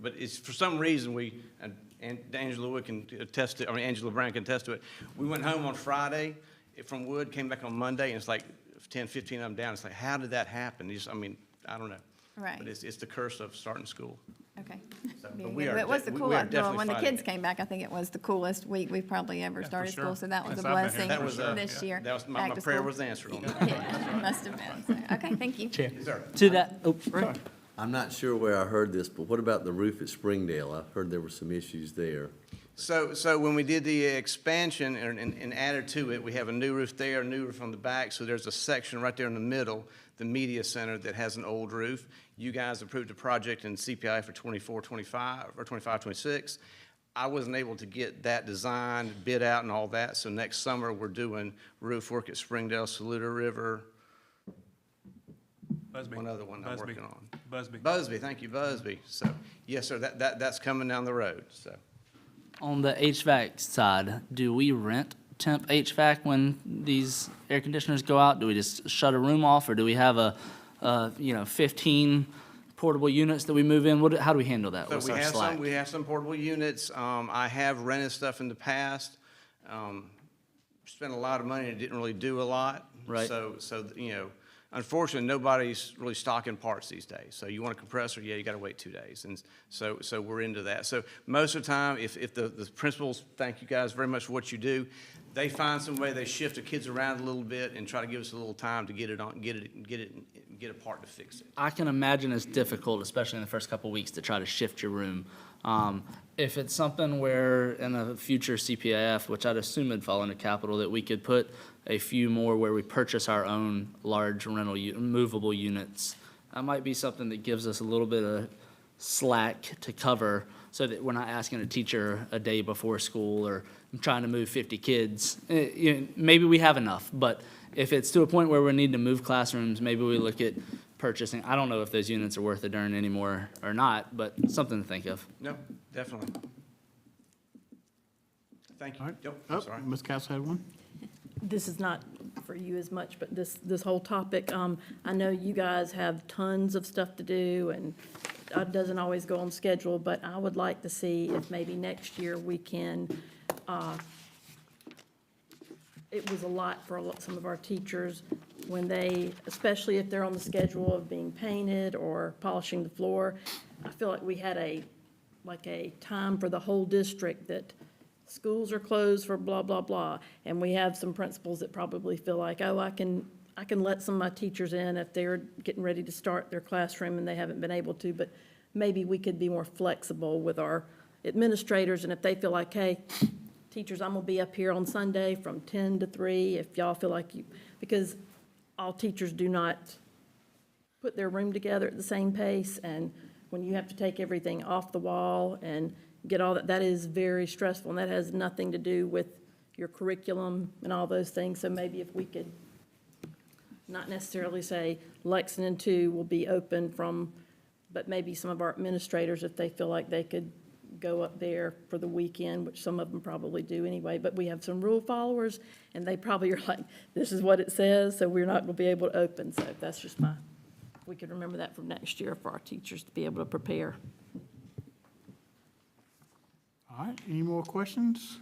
but it's, for some reason, and Angela Wood can attest to, Angela Brown can attest to it. We went home on Friday from Wood, came back on Monday, and it's like 10, 15 of them down. It's like, how did that happen? I don't know. Right. But it's the curse of starting school. Okay. So, Very but we good. are Well, it was the we are coolest, definitely when the fighting kids it. came back, I think it was the coolest week we've probably ever started sure. school, so that was a Since I've been here, blessing That was, this year. That was, back my to prayer school. was answered on that. Yeah, must have been. So, okay, thank you. Yes, sir. To that, sorry. I'm not sure where I heard this, but what about the roof at Springdale? I heard there were some issues there. So when we did the expansion and added to it, we have a new roof there, a new roof on the back. So there's a section right there in the middle, the media center, that has an old roof. You guys approved a project in CPI for 24-25 or 25-26. I wasn't able to get that design bid out and all that. So next summer we're doing roof work at Springdale, Saluda River. Busby. One other one I'm Busby. working on. Busby. Busby, thank you, Busby. So yes, sir, that's coming down the road. So. On the HVAC side, do we rent temp HVAC when these air conditioners go out? Do we just shut a room off, or do we have a 15 portable units that we move in? How do we handle that? So What's we our have slack? we have some portable units. I have rented stuff in the past. Spent a lot of money and didn't really do a lot. Right. So unfortunately, nobody's really stocking parts these days. So you want a compressor, yeah, you got to wait 2 days. And so we're into that. So most of the time, if the principals, thank you guys very much for what you do, they find some way, they shift the kids around a little bit and try to give us a little time to get a part to fix it. I can imagine it's difficult, especially in the first couple weeks, to try to shift your room. If it's something where in a future CPIF, which I'd assume would fall into capital, that we could put a few more where we purchase our own large rental movable units, that might be something that gives us a little bit of slack to cover, so that we're not asking a teacher a day before school, or I'm trying to move 50 kids. Maybe we have enough, but if it's to a point where we need to move classrooms, maybe we look at purchasing. I don't know if those units are worth a darn anymore or not, but something to think of. No, definitely. Thank you. All right. Yep, Oh, I'm sorry. Ms. Castle had one? This is not for you as much, but this whole topic, I know you guys have tons of stuff to do, and it doesn't always go on schedule, but I would like to see if maybe next year we can, it was a lot for some of our teachers when they, especially if they're on the schedule of being painted or polishing the floor. I feel like we had a time for the whole district that schools are closed for blah, blah, blah. And we have some principals that probably feel like, oh, I can let some of my teachers in if they're getting ready to start their classroom and they haven't been able to, but maybe we could be more flexible with our administrators, and if they feel like, hey, teachers, I'm gonna be up here on Sunday from 10 to 3, if y'all feel like you, because all teachers do not put their room together at the same pace, and when you have to take everything off the wall and get all that, that is very stressful, and that has nothing to do with your curriculum and all those things. So maybe if we could not necessarily say Lexington2 will be open from, but maybe some of our administrators, if they feel like they could go up there for the weekend, which some of them probably do anyway, but we have some rule followers, and they probably are like, this is what it says, so we're not going to be able to open. So that's just we could remember that for next year for our teachers to be able to prepare. All right, any more questions?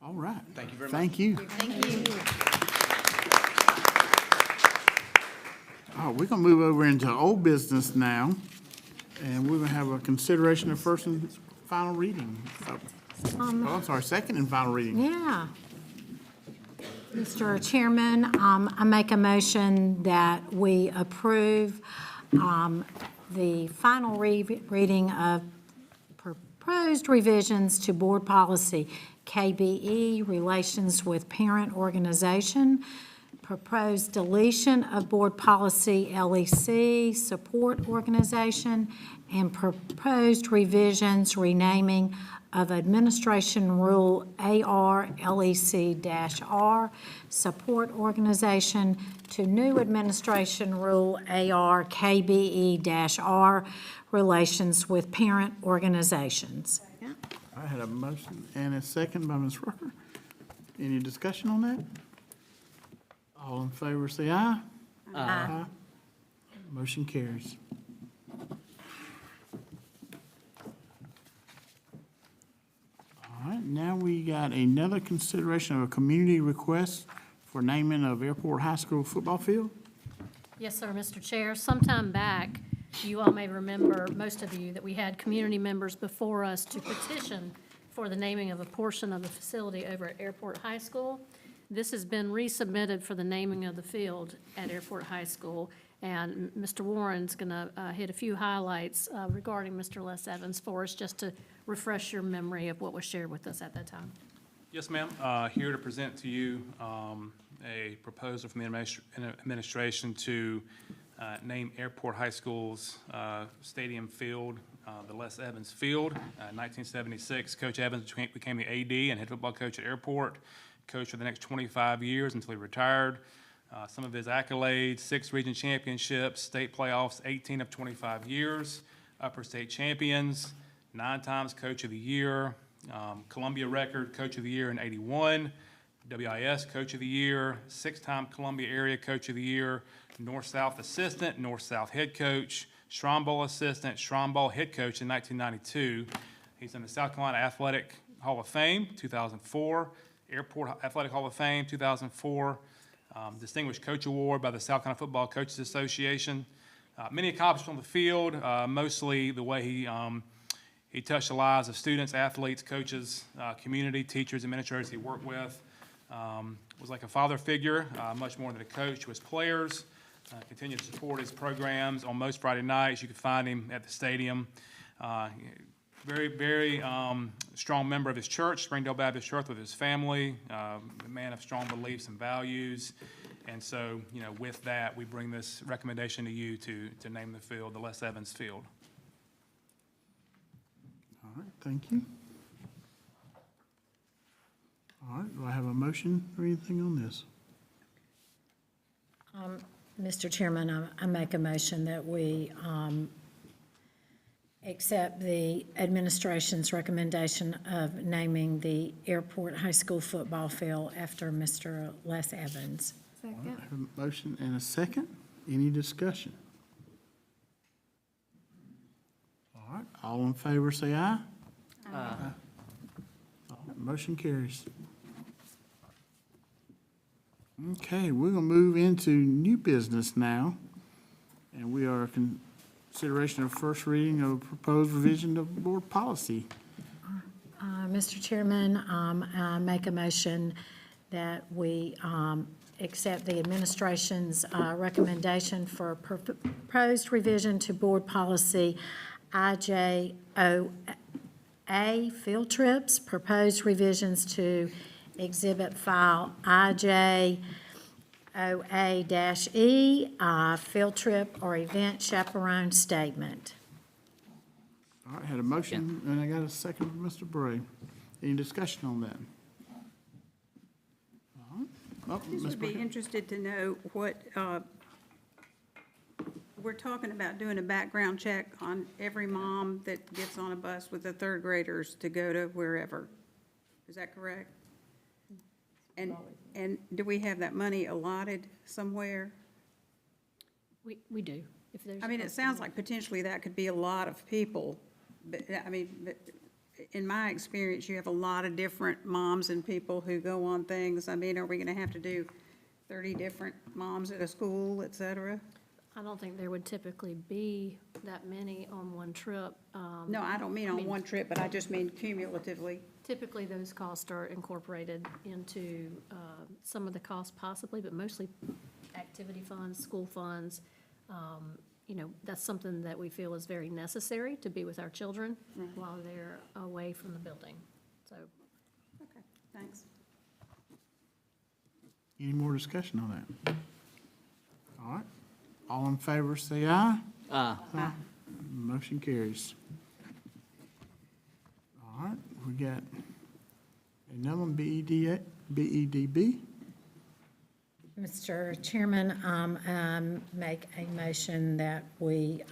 All right. Thank you very much. Thank you. Thank you. All right, we're gonna move over into old business now, and we're gonna have a consideration of first and final reading. I'm sorry, second and final reading. Yeah. Mr. Chairman, I make a motion that we approve the final reading of proposed revisions to Board Policy KBE, Relations with Parent Organization, proposed deletion of board policy LEC support organization, and proposed revisions renaming of administration rule AR LEC-R support organization to new administration rule AR KBE-R relations with parent organizations. I had a motion and a second by Ms. Rucker. Any discussion on that? All in favor, say aye. Aye. Motion carries. All right, now we got another consideration of a community request for naming of Airport High School football field. Yes, sir, Mr. Chair. Sometime back, you all may remember, most of you, that we had community members before us to petition for the naming of a portion of the facility over at Airport High School. This has been resubmitted for the naming of the field at Airport High School, and Mr. Warren's going to hit a few highlights regarding Mr. Les Evans for us, just to refresh your memory of what was shared with us at that time. Yes, ma'am. Here to present to you a proposal from the administration to name Airport High School's stadium field the Les Evans Field. 1976, Coach Evans became the AD and head football coach at Airport. Coached for the next 25 years until he retired. Some of his accolades: 6 region championships, state playoffs, 18 of 25 years, upper state champions, 9 times Coach of the Year, Columbia record Coach of the Year in '81, WIS Coach of the Year, 6-time Columbia Area Coach of the Year, North-South Assistant, North-South Head Coach, Schramm Bowl Assistant, Schramm Bowl Head Coach in 1992. He's in the South Carolina Athletic Hall of Fame, 2004, Airport Athletic Hall of Fame, 2004, Distinguished Coach Award by the South Carolina Football Coaches Association. Many accomplishments on the field, mostly the way he touched the lives of students, athletes, coaches, community, teachers, administrators he worked with. Was like a father figure, much more than a coach to his players. Continued to support his programs on most Friday nights. You can find him at the stadium. Very strong member of his church, Springdale Baptist Church, with his family, a man of strong beliefs and values. And so, with that, we bring this recommendation to you to name the field the Les Evans Field. All right, thank you. All right, do I have a motion or anything on this? Mr. Chairman, I make a motion that we accept the administration's recommendation of naming the Airport High School football field after Mr. Les Evans. All right, I have a motion and a second. Any discussion? All right, all in favor say aye. Aye. All right, motion carries. Okay, we're gonna move into new business now, and we are consideration of first reading of proposed revision of board policy. Mr. Chairman, I make a motion that we accept the administration's recommendation for proposed revision to board policy IJOA, field trips, proposed revisions to exhibit file IJOA-E, field trip or event chaperone statement. All right, had a motion, and I got a second from Mr. Bray. Any discussion on that? All right. Oh, This Ms. would be Bray. interested to know what, we're talking about doing a background check on every mom that gets on a bus with the third graders to go to wherever. Is that correct? And do we have that money allotted somewhere? We do. If there's I mean, it sounds like potentially that could be a lot of people, but, in my experience, you have a lot of different moms and people who go on things. I mean, are we gonna have to do 30 different moms at a school, et cetera? I don't think there would typically be that many on one trip. No, I don't mean on one trip, but I just mean cumulatively. Typically, those costs are incorporated into some of the costs possibly, but mostly activity funds, school funds. That's something that we feel is very necessary to be with our children while they're away from the building. So, Okay, thanks. Any more discussion on that? All right. All in favor, say aye. Aye. Motion carries. All right, we got another one, BEDB. Mr. Chairman, make a motion that we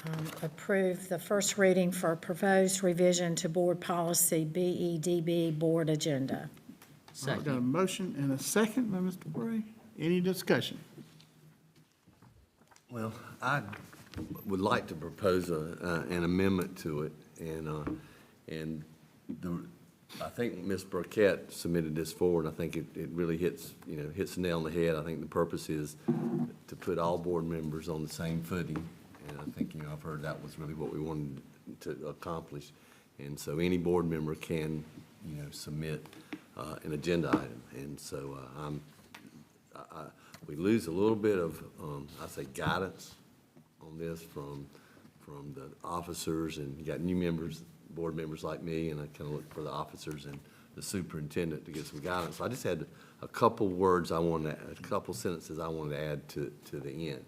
approve the first reading for proposed revision to board policy BEDB board agenda. All right, got a motion and a second by Mr. Bray. Any discussion? Well, I would like to propose an amendment to it, and I think Ms. Burkett submitted this forward. I think it really hits the nail on the head. I think the purpose is to put all board members on the same footing, and I think, I've heard that was really what we wanted to accomplish. And so any board member can, submit an agenda item. And so we lose a little bit of, I say, guidance on this from the officers, and you got new members, board members like me, and I kind of look for the officers and the superintendent to get some guidance. So I just had a couple words a couple sentences I wanted to add to the end.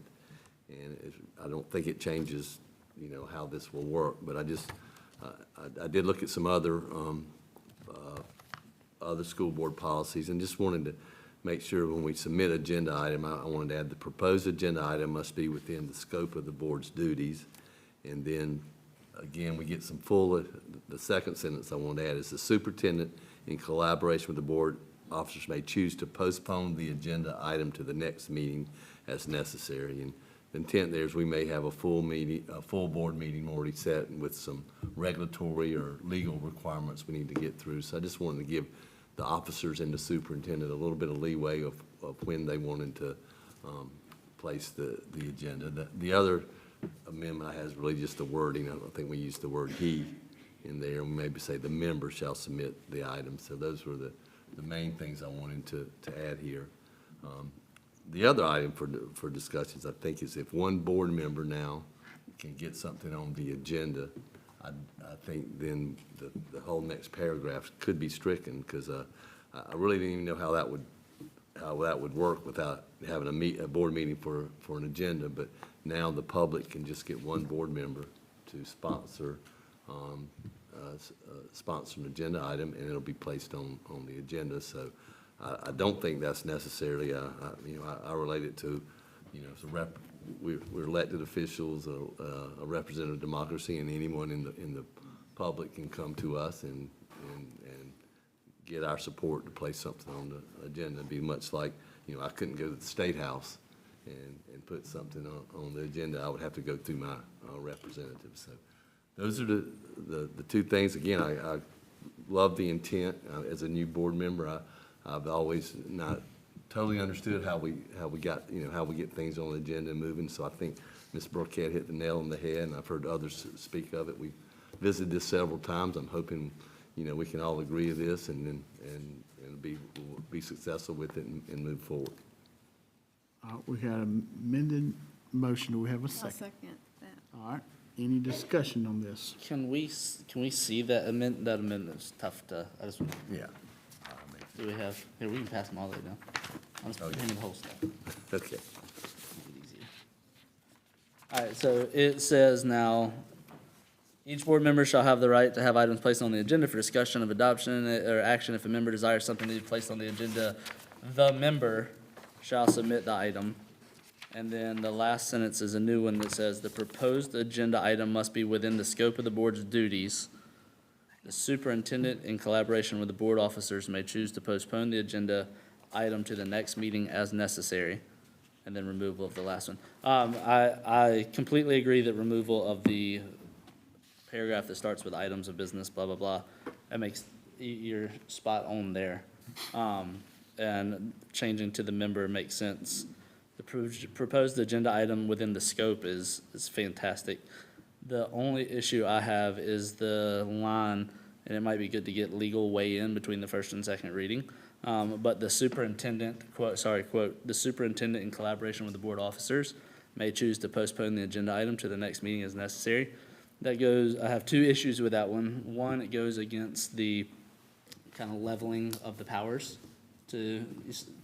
And I don't think it changes, how this will work, but I did look at some other school board policies and just wanted to make sure when we submit agenda item, I wanted to add the proposed agenda item must be within the scope of the board's duties. And then, again, we get some the second sentence I want to add is the superintendent, in collaboration with the board, officers may choose to postpone the agenda item to the next meeting as necessary. And the intent there is we may have a full board meeting already set with some regulatory or legal requirements we need to get through. So I just wanted to give the officers and the superintendent a little bit of leeway of when they wanted to place the agenda. The other amendment I have is really just the wording. I don't think we use the word "he" in there. We maybe say the member shall submit the item. So those were the main things I wanted to add here. The other item for discussions, I think, is if one board member now can get something on the agenda, I think then the whole next paragraph could be stricken, because I really didn't even know how that would work without having a board meeting for an agenda. But now the public can just get one board member to sponsor an agenda item, and it'll be placed on the agenda. So I don't think that's necessarily, I relate it to, we're elected officials, a representative democracy, and anyone in the public can come to us and get our support to place something on the agenda. It'd be much like, I couldn't go to the State House and put something on the agenda. I would have to go through my representative. So those are the two things. Again, I love the intent. As a new board member, I've always not totally understood how we get things on the agenda and moving. So I think Ms. Burkett hit the nail on the head, and I've heard others speak of it. We visited this several times. I'm hoping, we can all agree to this and be successful with it and move forward. We had an amended motion. Do we have a second? I'll second that. All right. Any discussion on this? Can we see that amendment? That amendment's tough to, Yeah. do we have, here, we can pass them all the way down. I'll just put him in the whole stuff. Okay. All right, so it says now, each board member shall have the right to have items placed on the agenda for discussion of adoption or action. If a member desires something to be placed on the agenda, the member shall submit the item. And then the last sentence is a new one that says, the proposed agenda item must be within the scope of the board's duties. The superintendent, in collaboration with the board officers, may choose to postpone the agenda item to the next meeting as necessary. And then removal of the last one. I completely agree that removal of the paragraph that starts with items of business, blah, blah, blah, that makes, you're spot on there. And changing to the member makes sense. The proposed agenda item within the scope is fantastic. The only issue I have is the line, and it might be good to get legal weigh-in between the first and second reading. But the superintendent, quote, the superintendent in collaboration with the board officers may choose to postpone the agenda item to the next meeting as necessary. That goes, I have two issues with that one. One, it goes against the kind of leveling of the powers to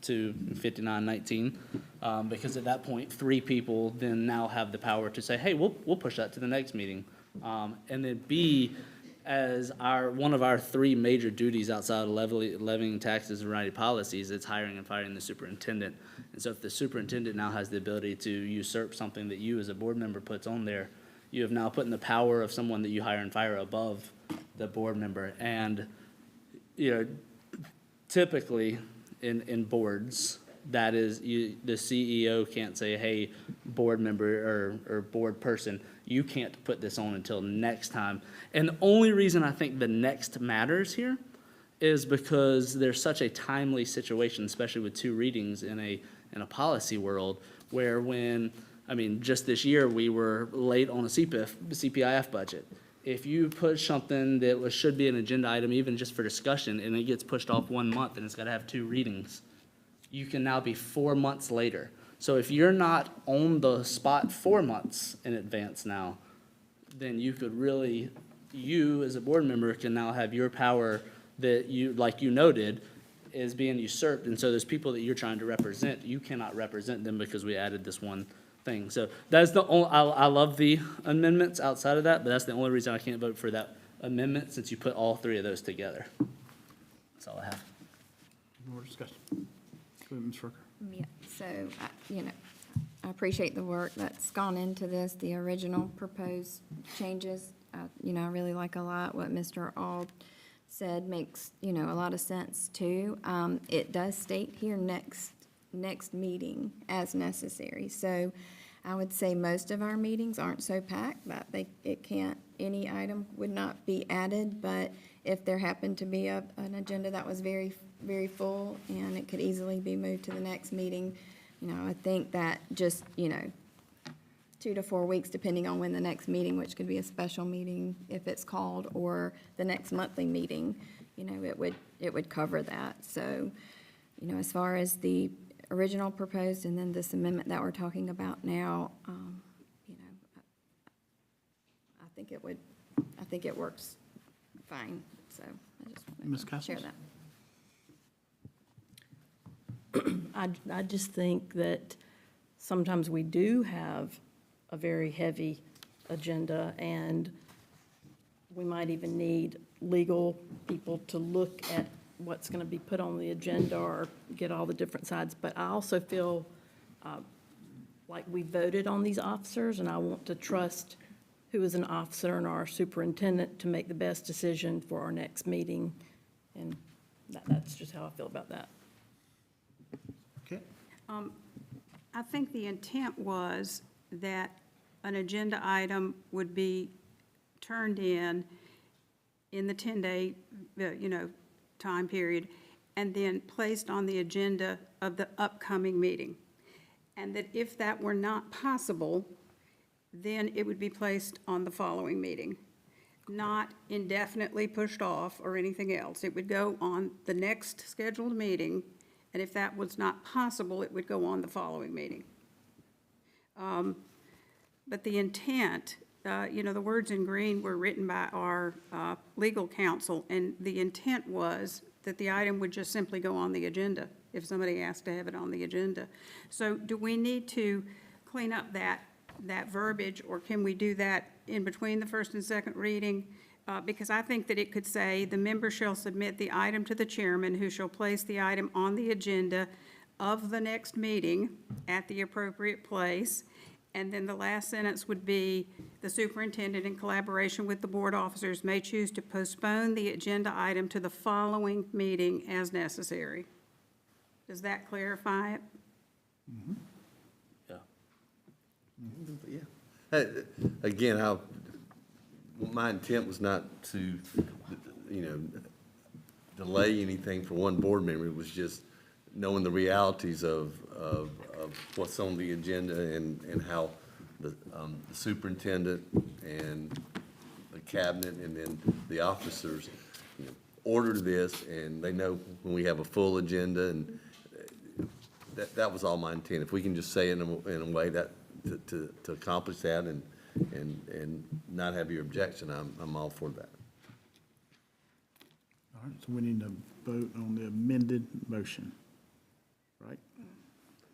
5919, because at that point, 3 people then now have the power to say, hey, we'll push that to the next meeting. And then B, as one of our 3 major duties outside of levying taxes and writing policies, it's hiring and firing the superintendent. And so if the superintendent now has the ability to usurp something that you as a board member puts on there, you have now put in the power of someone that you hire and fire above the board member. And, typically in boards, that is, the CEO can't say, hey, board member or board person, you can't put this on until next time. And the only reason I think the next matters here is because there's such a timely situation, especially with 2 readings in a policy world, where just this year, we were late on a CPIF budget. If you push something that should be an agenda item, even just for discussion, and it gets pushed off 1 month and it's got to have 2 readings, you can now be 4 months later. So if you're not on the spot 4 months in advance now, then you could really, you as a board member can now have your power that you, like you noted, is being usurped. And so there's people that you're trying to represent, you cannot represent them because we added this one thing. So that's the only, I love the amendments outside of that, but that's the only reason I can't vote for that amendment, since you put all 3 of those together. That's all I have. More discussion. Go ahead, Ms. Rucker. Yeah, so, I appreciate the work that's gone into this, the original proposed changes. I really like a lot what Mr. Auld said, makes, a lot of sense too. It does state here next meeting as necessary. So I would say most of our meetings aren't so packed that any item would not be added, but if there happened to be an agenda that was very, very full and it could easily be moved to the next meeting, I think that just, 2 to 4 weeks, depending on when the next meeting, which could be a special meeting if it's called, or the next monthly meeting, it would cover that. So, as far as the original proposed and then this amendment that we're talking about now, I think it works fine. So I just Ms. wanted to share Castles? that. I just think that sometimes we do have a very heavy agenda, and we might even need legal people to look at what's going to be put on the agenda or get all the different sides. But I also feel like we voted on these officers, and I want to trust who is an officer and our superintendent to make the best decision for our next meeting. And that's just how I feel about that. Okay. I think the intent was that an agenda item would be turned in the 10-day, time period, and then placed on the agenda of the upcoming meeting. And that if that were not possible, then it would be placed on the following meeting, not indefinitely pushed off or anything else. It would go on the next scheduled meeting, and if that was not possible, it would go on the following meeting. But the intent, the words in green were written by our legal counsel, and the intent was that the item would just simply go on the agenda if somebody asked to have it on the agenda. So do we need to clean up that verbiage, or can we do that in between the first and second reading? Because I think that it could say, the member shall submit the item to the chairman, who shall place the item on the agenda of the next meeting at the appropriate place. And then the last sentence would be, the superintendent, in collaboration with the board officers, may choose to postpone the agenda item to the following meeting as necessary. Does that clarify it? Mm-hmm. Yeah. Again, my intent was not to, delay anything for one board member. It was just knowing the realities of what's on the agenda and how the superintendent and the cabinet and then the officers order this, and they know when we have a full agenda, and that was all my intent. If we can just say it in a way that to accomplish that and not have your objection, I'm all for that. All right, so we need to vote on the amended motion, right?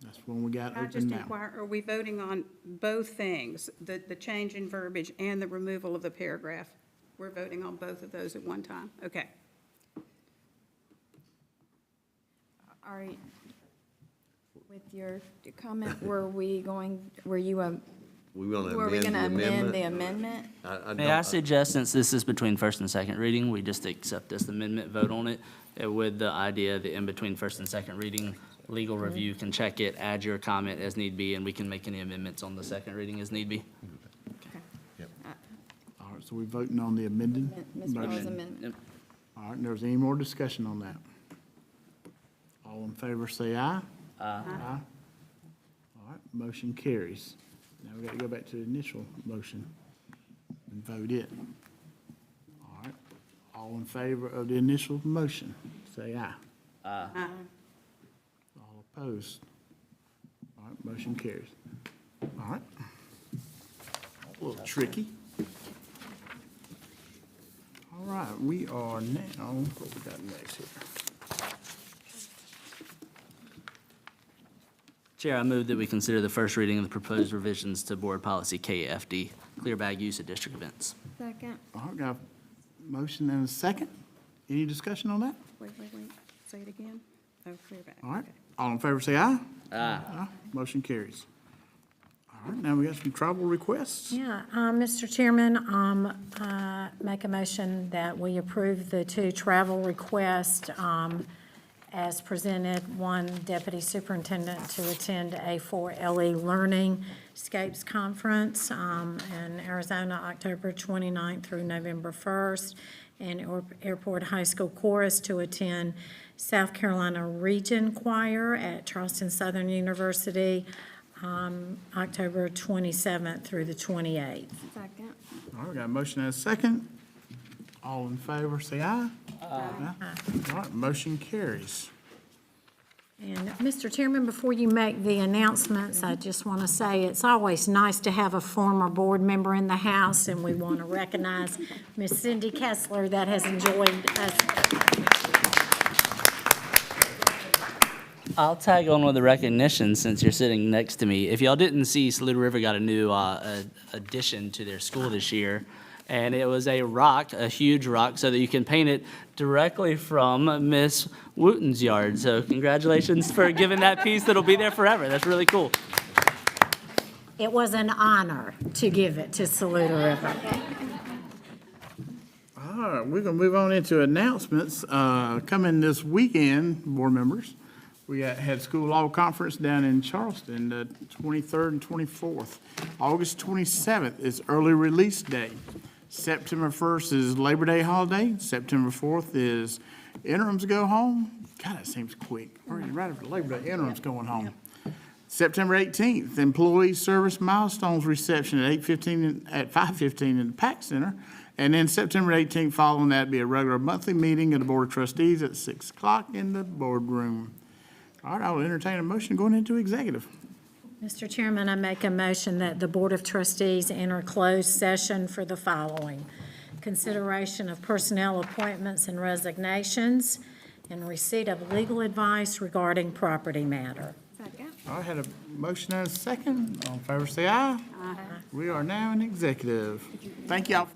That's the one we got I open just now. inquire, are we voting on both things, the change in verbiage and the removal of the paragraph? We're voting on both of those at one time? Okay. Are, with your comment, were you, We want to were we amend gonna the amend the amendment. amendment? May I suggest, since this is between first and second reading, we just accept this amendment, vote on it, with the idea that in between first and second reading, legal review can check it, add your comment as need be, and we can make any amendments on the second reading as need be. All right, so we're voting on the amended Ms. Bell's motion. amendment. All right, there's any more discussion on that? All in favor, say aye. Aye. All right, motion carries. Now we got to go back to the initial motion and vote it. All right, all in favor of the initial motion, say aye. Aye. All opposed? All right, motion carries. All right. A little tricky. All right, we are now, what we got next here? Chair, I move that we consider the first reading of the proposed revisions to Board Policy KFD, clear bag use at district events. Second. All right, got a motion and a second. Any discussion on that? Wait. Say it again. Oh, clear back. All right, Okay. all in favor, say aye. Aye. Aye. Motion carries. All right, now we got some travel requests. Yeah, Mr. Chairman, make a motion that we approve the two travel requests as presented. One, Deputy Superintendent to attend a 4LE Learning Scapes Conference in Arizona, October 29th through November 1st, and Airport High School Chorus to attend South Carolina Region Choir at Charleston Southern University, October 27th through the 28th. Second. All right, we got a motion and a second. All in favor, say aye. Aye. All right, motion carries. And Mr. Chairman, before you make the announcements, I just want to say it's always nice to have a former board member in the house, and we want to recognize Miss Cindy Kessler that has enjoyed us. I'll tag on with the recognition since you're sitting next to me. If y'all didn't see, Saluda River got a new addition to their school this year. And it was a rock, a huge rock, so that you can paint it directly from Miss Wooten's yard. So congratulations for giving that piece that'll be there forever. That's really cool. It was an honor to give it to Saluda River. All right, we're going to move on into announcements. Coming this weekend, board members, we had school law conference down in Charleston, the 23rd and 24th. August 27th is early release day. September 1st is Labor Day holiday. September 4th is interims go home. God, that seems quick. Right after Labor Day, interims going home. September 18th, employee service milestones reception at 5:15 in the PAC Center. And then September 18th, following that, be a regular monthly meeting of the Board of Trustees at 6 o'clock in the boardroom. All right, I will entertain a motion going into executive. Mr. Chairman, I make a motion that the Board of Trustees enter closed session for the following: consideration of personnel appointments and resignations, and receipt of legal advice regarding property matter. Second. All right, had a motion and a second. All in favor, say aye. Aye. We are now in executive. Thank y'all.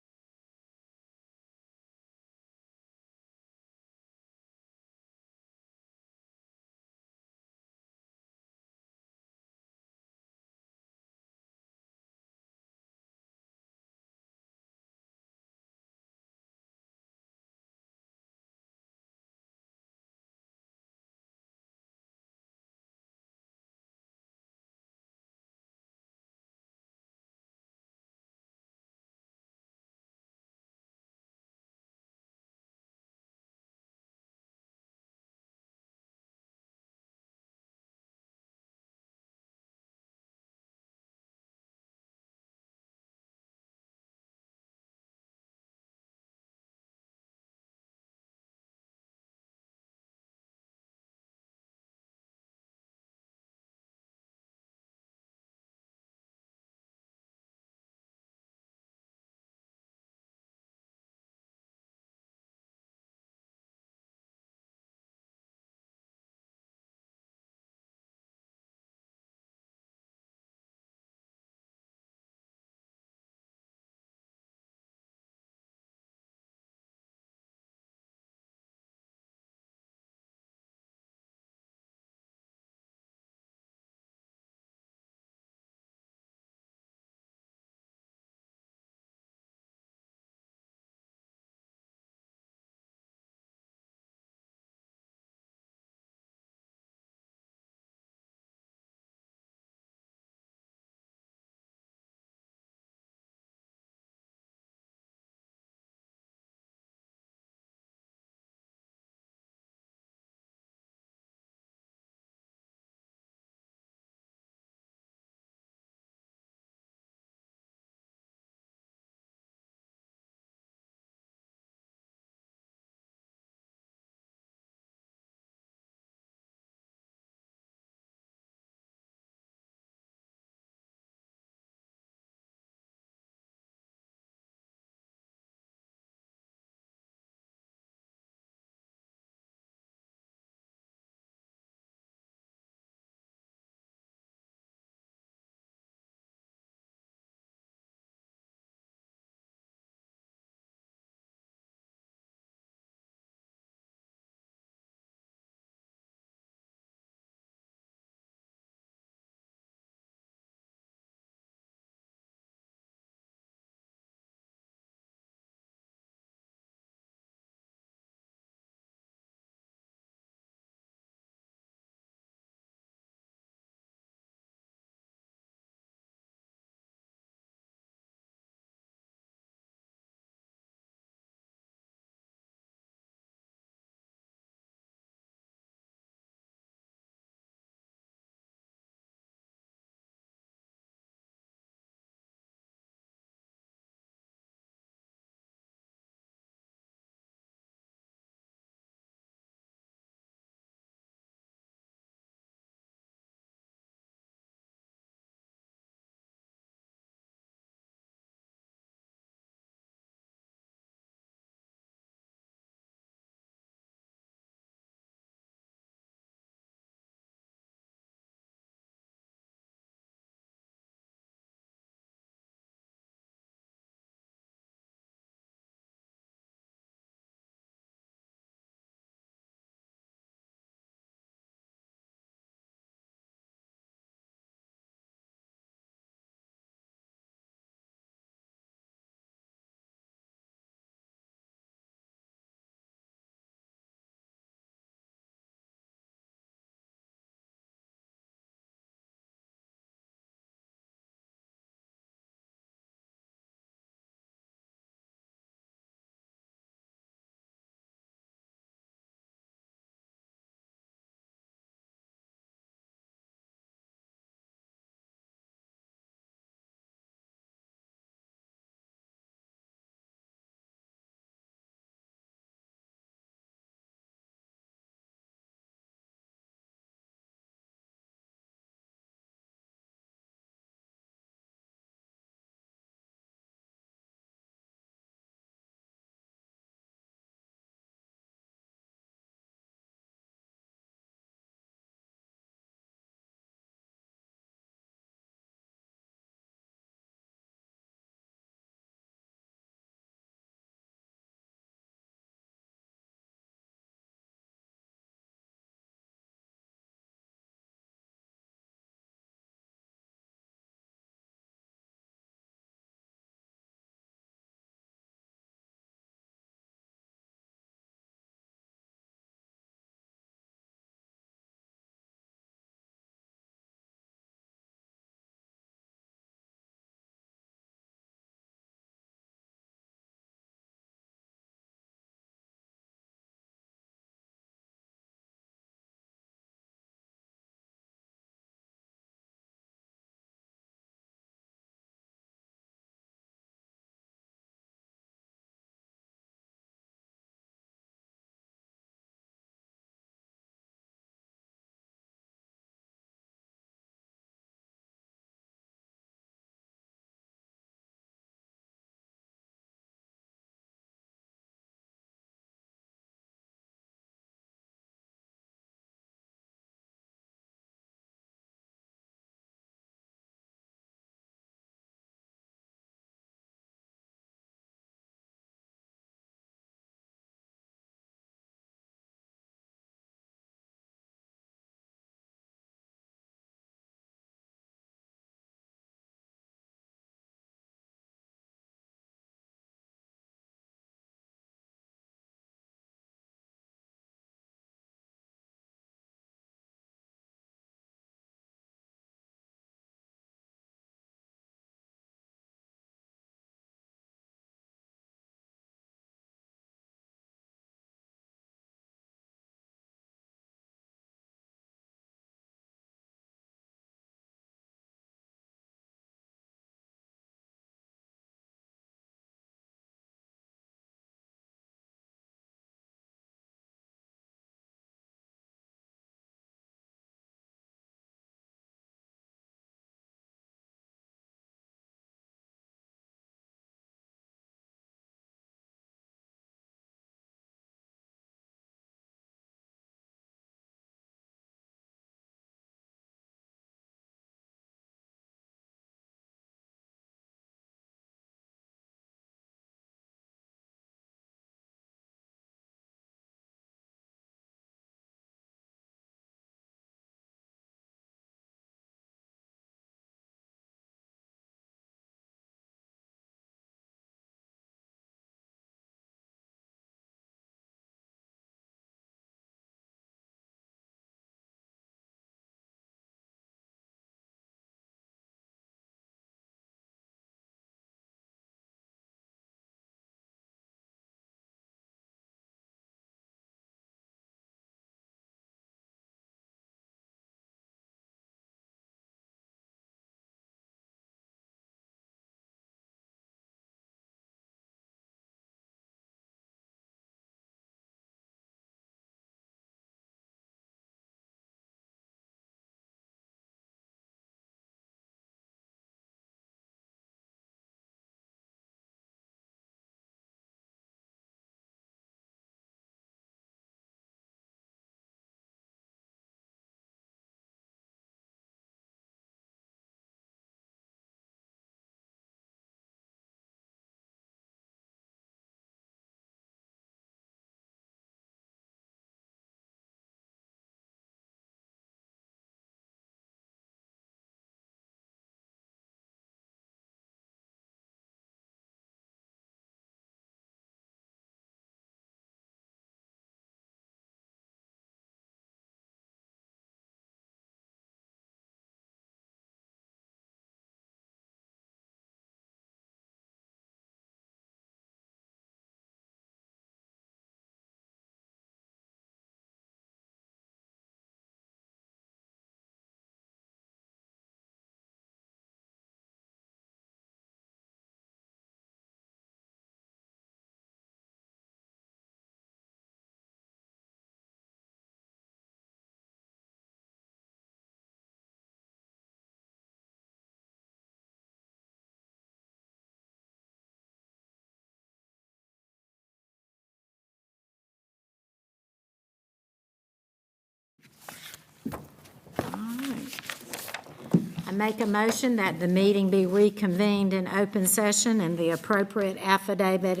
make a motion that the meeting be reconvened in open session and the appropriate affidavit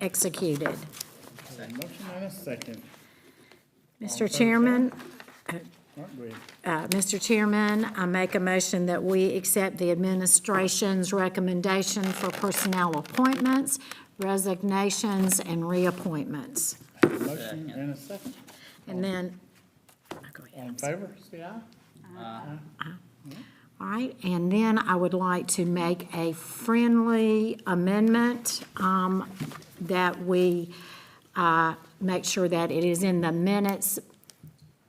executed. Motion and a second. Mr. Chairman, All right, go ahead. Mr. Chairman, I make a motion that we accept the administration's recommendation for personnel appointments, resignations, and reappointments. Motion and a second. And then, All in favor, say aye. all right, and then I would like to make a friendly amendment that we make sure that it is in the minutes,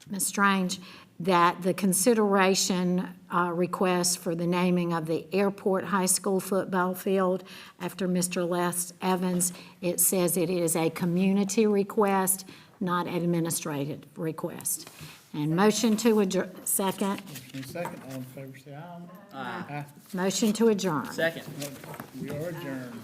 Ms. Strange, that the consideration request for the naming of the Airport High School football field after Mr. Les Evans, it says it is a community request, not an administrative request. And motion to adjourn, second, Motion and a second. All in favor, say aye. Aye. motion to adjourn. Second. We are adjourned.